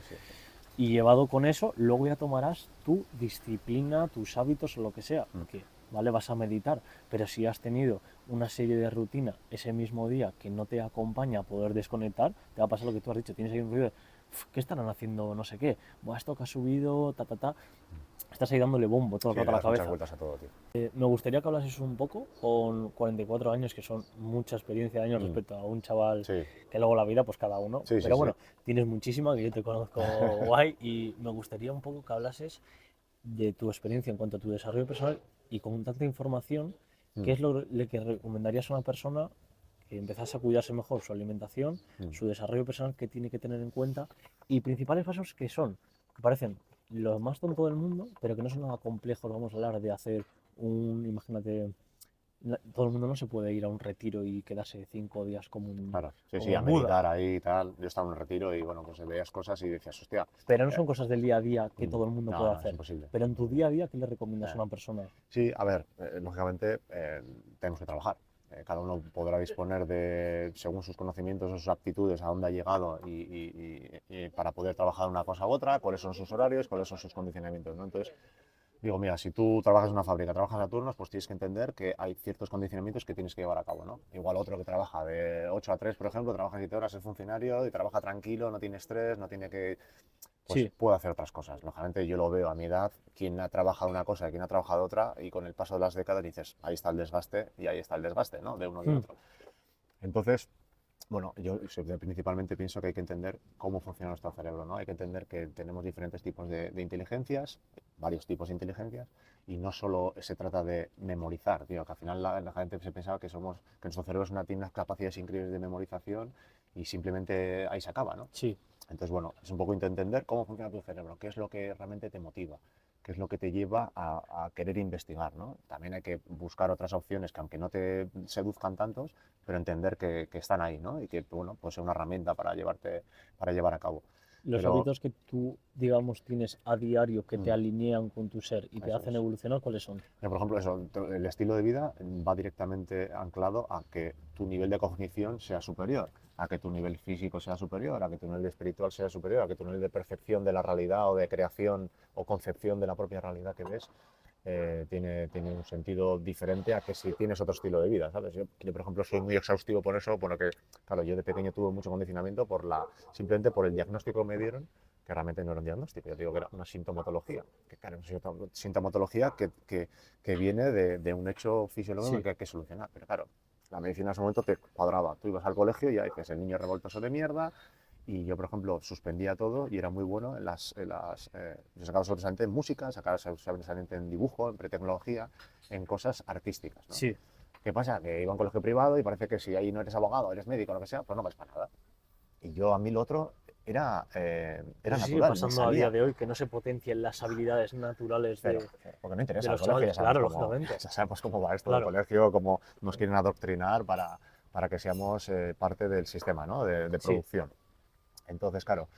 Y llevado con eso, luego ya tomarás tu disciplina, tus hábitos o lo que sea. Que, ¿vale? Vas a meditar, pero si has tenido una serie de rutina ese mismo día que no te acompaña a poder desconectar, te va a pasar lo que tú has dicho. Tienes ahí un ruido de, ¿qué estarán haciendo? No sé qué. Buah, esto que ha subido, Estás ahí dándole bombo todo el rato a la muchas cabeza. vueltas a todo, tío. Me gustaría que hablases un poco con 44 años, que son mucha experiencia de años respecto a un chaval Sí. que luego la vida, pues cada uno. Sí, Pero sí, bueno, tienes muchísima, que yo te conozco guay, y me gustaría un poco que hablases de tu experiencia en cuanto a tu desarrollo personal y con tanta información, ¿qué es lo que recomendarías a una persona que empezase a cuidarse mejor su alimentación, su desarrollo personal, que tiene que tener en cuenta, y principales pasos que son, que parecen lo más tonto del mundo, pero que no son nada complejos? Vamos a hablar de hacer imagínate, todo el mundo no se puede ir a un retiro y quedarse 5 días Claro, sí, como sí, a un Buda. meditar ahí y tal. Yo estaba en un retiro y bueno, pues veías cosas y decías, hostia, Pero no eh, son cosas del día a día que todo el mundo no, puede no, es hacer. imposible. Pero en tu día a día, ¿qué le recomiendas a Eh, una persona? Sí, a ver, lógicamente tenemos que trabajar. Cada uno podrá disponer de, según sus conocimientos o sus aptitudes, a dónde ha llegado y para poder trabajar una cosa u otra, cuáles son sus horarios, cuáles son sus condicionamientos, ¿no? Entonces, digo, mira, si tú trabajas en una fábrica, trabajas a turnos, pues tienes que entender que hay ciertos condicionamientos que tienes que llevar a cabo, ¿no? Igual otro que trabaja de 8 a 3, por ejemplo, trabaja 7 horas, es funcionario y trabaja tranquilo, no tiene estrés, no tiene que pues Sí, puedo hacer otras cosas. Lógicamente yo lo veo a mi edad, quien ha trabajado una cosa y quien ha trabajado otra, y con el paso de las décadas dices, ahí está el desgaste y ahí está el desgaste, ¿no? De uno y de mm, otro. Entonces, bueno, yo principalmente pienso que hay que entender cómo funciona nuestro cerebro, ¿no? Hay que entender que tenemos diferentes tipos de inteligencias, varios tipos de inteligencias, y no solo se trata de memorizar, tío, que al final la gente se pensaba que que nuestro cerebro tiene unas capacidades increíbles de memorización y simplemente ahí se acaba, ¿no? sí, Entonces, bueno, es un poco entender cómo funciona tu cerebro, qué es lo que realmente te motiva, qué es lo que te lleva a querer investigar, ¿no? También hay que buscar otras opciones que aunque no te seduzcan tantos, pero entender que están ahí, ¿no? Y que, bueno, pues es una herramienta para llevar a cabo. los Pero, hábitos que tú, digamos, tienes a diario que te mm, alinean con tu ser y te eso hacen es. evolucionar, ¿cuáles son? Pero, por ejemplo, eso, el estilo de vida va directamente anclado a que tu nivel de cognición sea superior, a que tu nivel físico sea superior, a que tu nivel espiritual sea superior, a que tu nivel de percepción de la realidad o de creación o concepción de la propia realidad que ves tiene un sentido diferente a que si tienes otro estilo de vida, ¿sabes? Yo, por ejemplo, soy muy exhaustivo por eso, porque, claro, yo de pequeño tuve mucho condicionamiento simplemente por el diagnóstico que me dieron, que realmente no era un diagnóstico, yo digo que era una sintomatología, que claro, una sintomatología que viene de un hecho fisiológico Sí, que hay que solucionar, pero claro, la medicina en ese momento te cuadraba, tú ibas al colegio y ya dices, el niño revoltoso de mierda, y yo, por ejemplo, suspendía todo y era muy bueno yo sacaba sobresaliente en música, sacaba sobresaliente en dibujo, en pretecnología, en cosas artísticas, ¿no? sí. ¿Qué pasa? Que iba a un colegio privado y parece que si ahí no eres abogado, eres médico o lo que sea, pues no vas para nada. Y yo, a mí lo otro era Eso sigue natural, me pasando a día salía. de hoy, que no se potencien las habilidades naturales Cero, cero, porque no de interesa el los colegio, chavales. Claro, lógicamente. ya sabemos cómo va esto del Claro, colegio, cómo nos quieren adoctrinar para que seamos parte del sistema, ¿no? de sí, producción. Entonces, claro,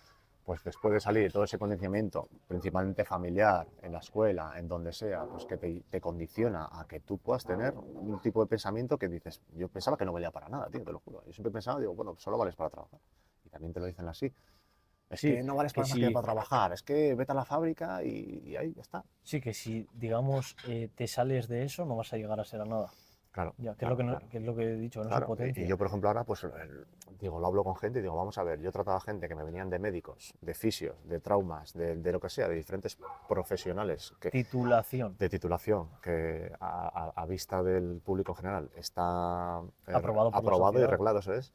pues después de salir todo ese condicionamiento, principalmente familiar, en la escuela, en donde sea, pues que te condiciona a que tú puedas tener un tipo de pensamiento que dices, yo pensaba que no valía para nada, tío, te lo juro. Yo siempre pensaba, digo, bueno, solo vales para trabajar. Y también te lo dicen así. Es sí, que no vales que para más que si, para trabajar, es que vete a la fábrica y ahí ya está. sí, que si, digamos, te sales de eso, no vas a llegar a ser a nada. Claro, Ya, que es lo claro, que, claro. que es lo que he dicho, no se Claro, y potencia. yo, por ejemplo, ahora, pues, digo, lo hablo con gente y digo, vamos a ver, yo trataba gente que me venían de médicos, de fisios, de traumas, de lo que sea, de diferentes profesionales Titulación, de titulación que a vista del público general está aprobado por la aprobado y sociedad. reglado, eso es,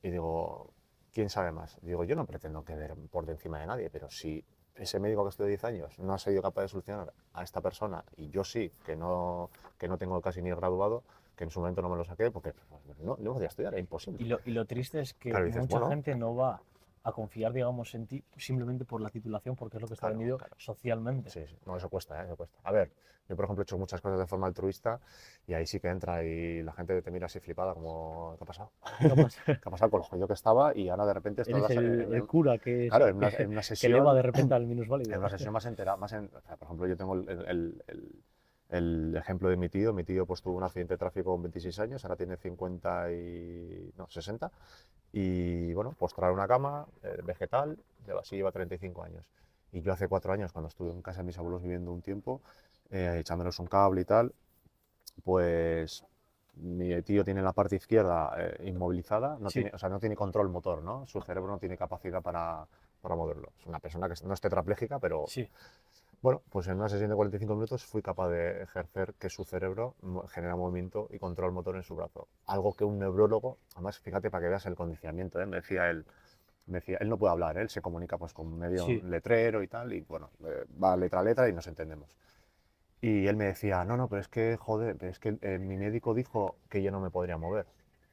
y digo, ¿quién sabe más? Digo, yo no pretendo quedar por de encima de nadie, pero si ese médico que estudió 10 años no ha sido capaz de solucionar a esta persona y yo sí, que no tengo casi ni graduado, que en su momento no me lo saqué porque pues, no podía estudiar, era imposible. Y lo triste es que Claro, dices, mucha bueno, gente no va a confiar, digamos, en ti simplemente por la titulación, porque es lo que está claro, vendido claro. socialmente. Sí, sí. No, eso cuesta, ¿eh? Eso cuesta. A ver, yo por ejemplo he hecho muchas cosas de forma altruista y ahí sí que entra y la gente te mira así flipada como, ¿qué ha pasado? Capaz, ¿Qué ha pasado con lo jodido que estaba? Y ahora de repente eres el cura claro, que eleva de repente al en minusválido. una sesión más entera, o sea, por ejemplo, yo tengo el ejemplo de mi tío pues tuvo un accidente de tráfico con 26 años, ahora tiene 50 y, no, 60, y bueno, postrado en una cama, vegetal, así lleva 35 años. Y yo hace 4 años, cuando estuve en casa de mis abuelos viviendo un tiempo, echándonos un cable y tal, pues mi tío tiene la parte izquierda inmovilizada, Sí, o sea, no tiene control motor, ¿no? Su cerebro no tiene capacidad para moverlo. Es una persona que no es tetrapléjica, pero sí. bueno, pues en una sesión de 45 minutos fui capaz de ejercer que su cerebro genera movimiento y control motor en su brazo. Algo que un neurólogo, además fíjate para que veas el condicionamiento, me decía, él no puede hablar, él se comunica pues con medio Sí, letrero y tal, y bueno, va letra a letra y nos entendemos. Y él me decía, no, no, pero es que, joder, pero es que mi médico dijo que yo no me podría mover.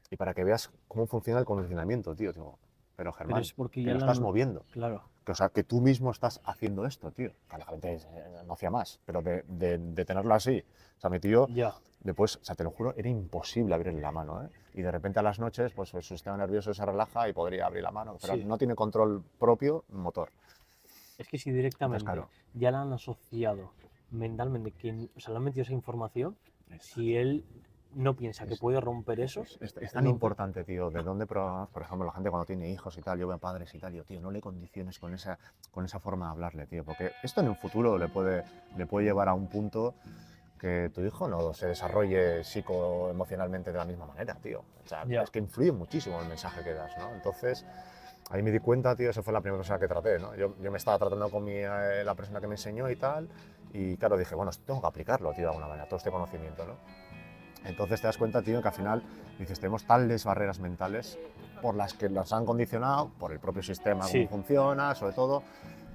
Y para que veas cómo funciona el condicionamiento, tío, digo, pero pero Germán, es porque que ya lo la estás han... moviendo. Claro, o sea, que tú mismo estás haciendo esto, tío. Que la gente no hacía más, pero de tenerlo así. O sea, mi tío, Ya. después, o sea, te lo juro, era imposible abrirle la mano, ¿eh? Y de repente a las noches, pues su sistema nervioso se relaja y podría abrir la mano, pero Sí. no tiene control propio motor. Es que si directamente Entonces, claro. ya le han asociado mentalmente, que, o sea, le han metido esa información, si él no piensa que puede romper eso, Es tan importante, tío, de dónde programas, por ejemplo, la gente cuando tiene hijos y tal, yo veo padres y tal, yo, tío, no le condiciones con esa forma de hablarle, tío, porque esto en un futuro le puede llevar a un punto que tu hijo no se desarrolle psicoemocionalmente de la misma manera, tío. O sea, Ya. es que influye muchísimo el mensaje que das, ¿no? Entonces, ahí me di cuenta, tío, esa fue la primera persona que traté, ¿no? Yo me estaba tratando con la persona que me enseñó y tal, y claro, dije, bueno, tengo que aplicarlo, tío, de alguna manera, todo este conocimiento, ¿no? Entonces te das cuenta, tío, que al final dices, tenemos tales barreras mentales por las que nos han condicionado, por el propio sistema, Sí. cómo funciona, sobre todo,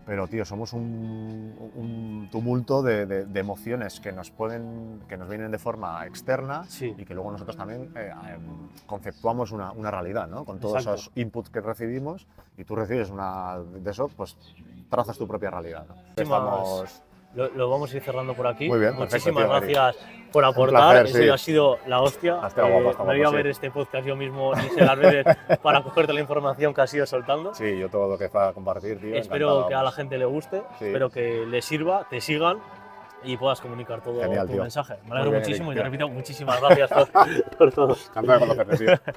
pero, tío, somos un tumulto de emociones que nos vienen de forma externa Sí. y que luego nosotros también conceptuamos una realidad, ¿no? Con todos Exacto. esos inputs que recibimos y tú recibes de eso, pues trazas tu propia realidad, ¿no? Estamos... Lo vamos a ir cerrando por aquí. Muy bien, perfecto, Muchísimas tío, Eric. gracias por aportar. placer, En sí. serio, ha sido la hostia. Hasta guapo, hasta no iba a guapo, ver sí. este podcast yo mismo ni sé las veces para cogerte la información que has ido soltando. Sí, yo todo lo que pueda compartir, tío. Espero encantado, que a la vamos. gente le guste, Sí. espero que les sirva, te sigan y puedas comunicar todo Genial, tu tío. mensaje. Me Muy alegro bien, muchísimo Eric, y te tío. repito, muchísimas gracias por todo. Encantado de conocerte, tío.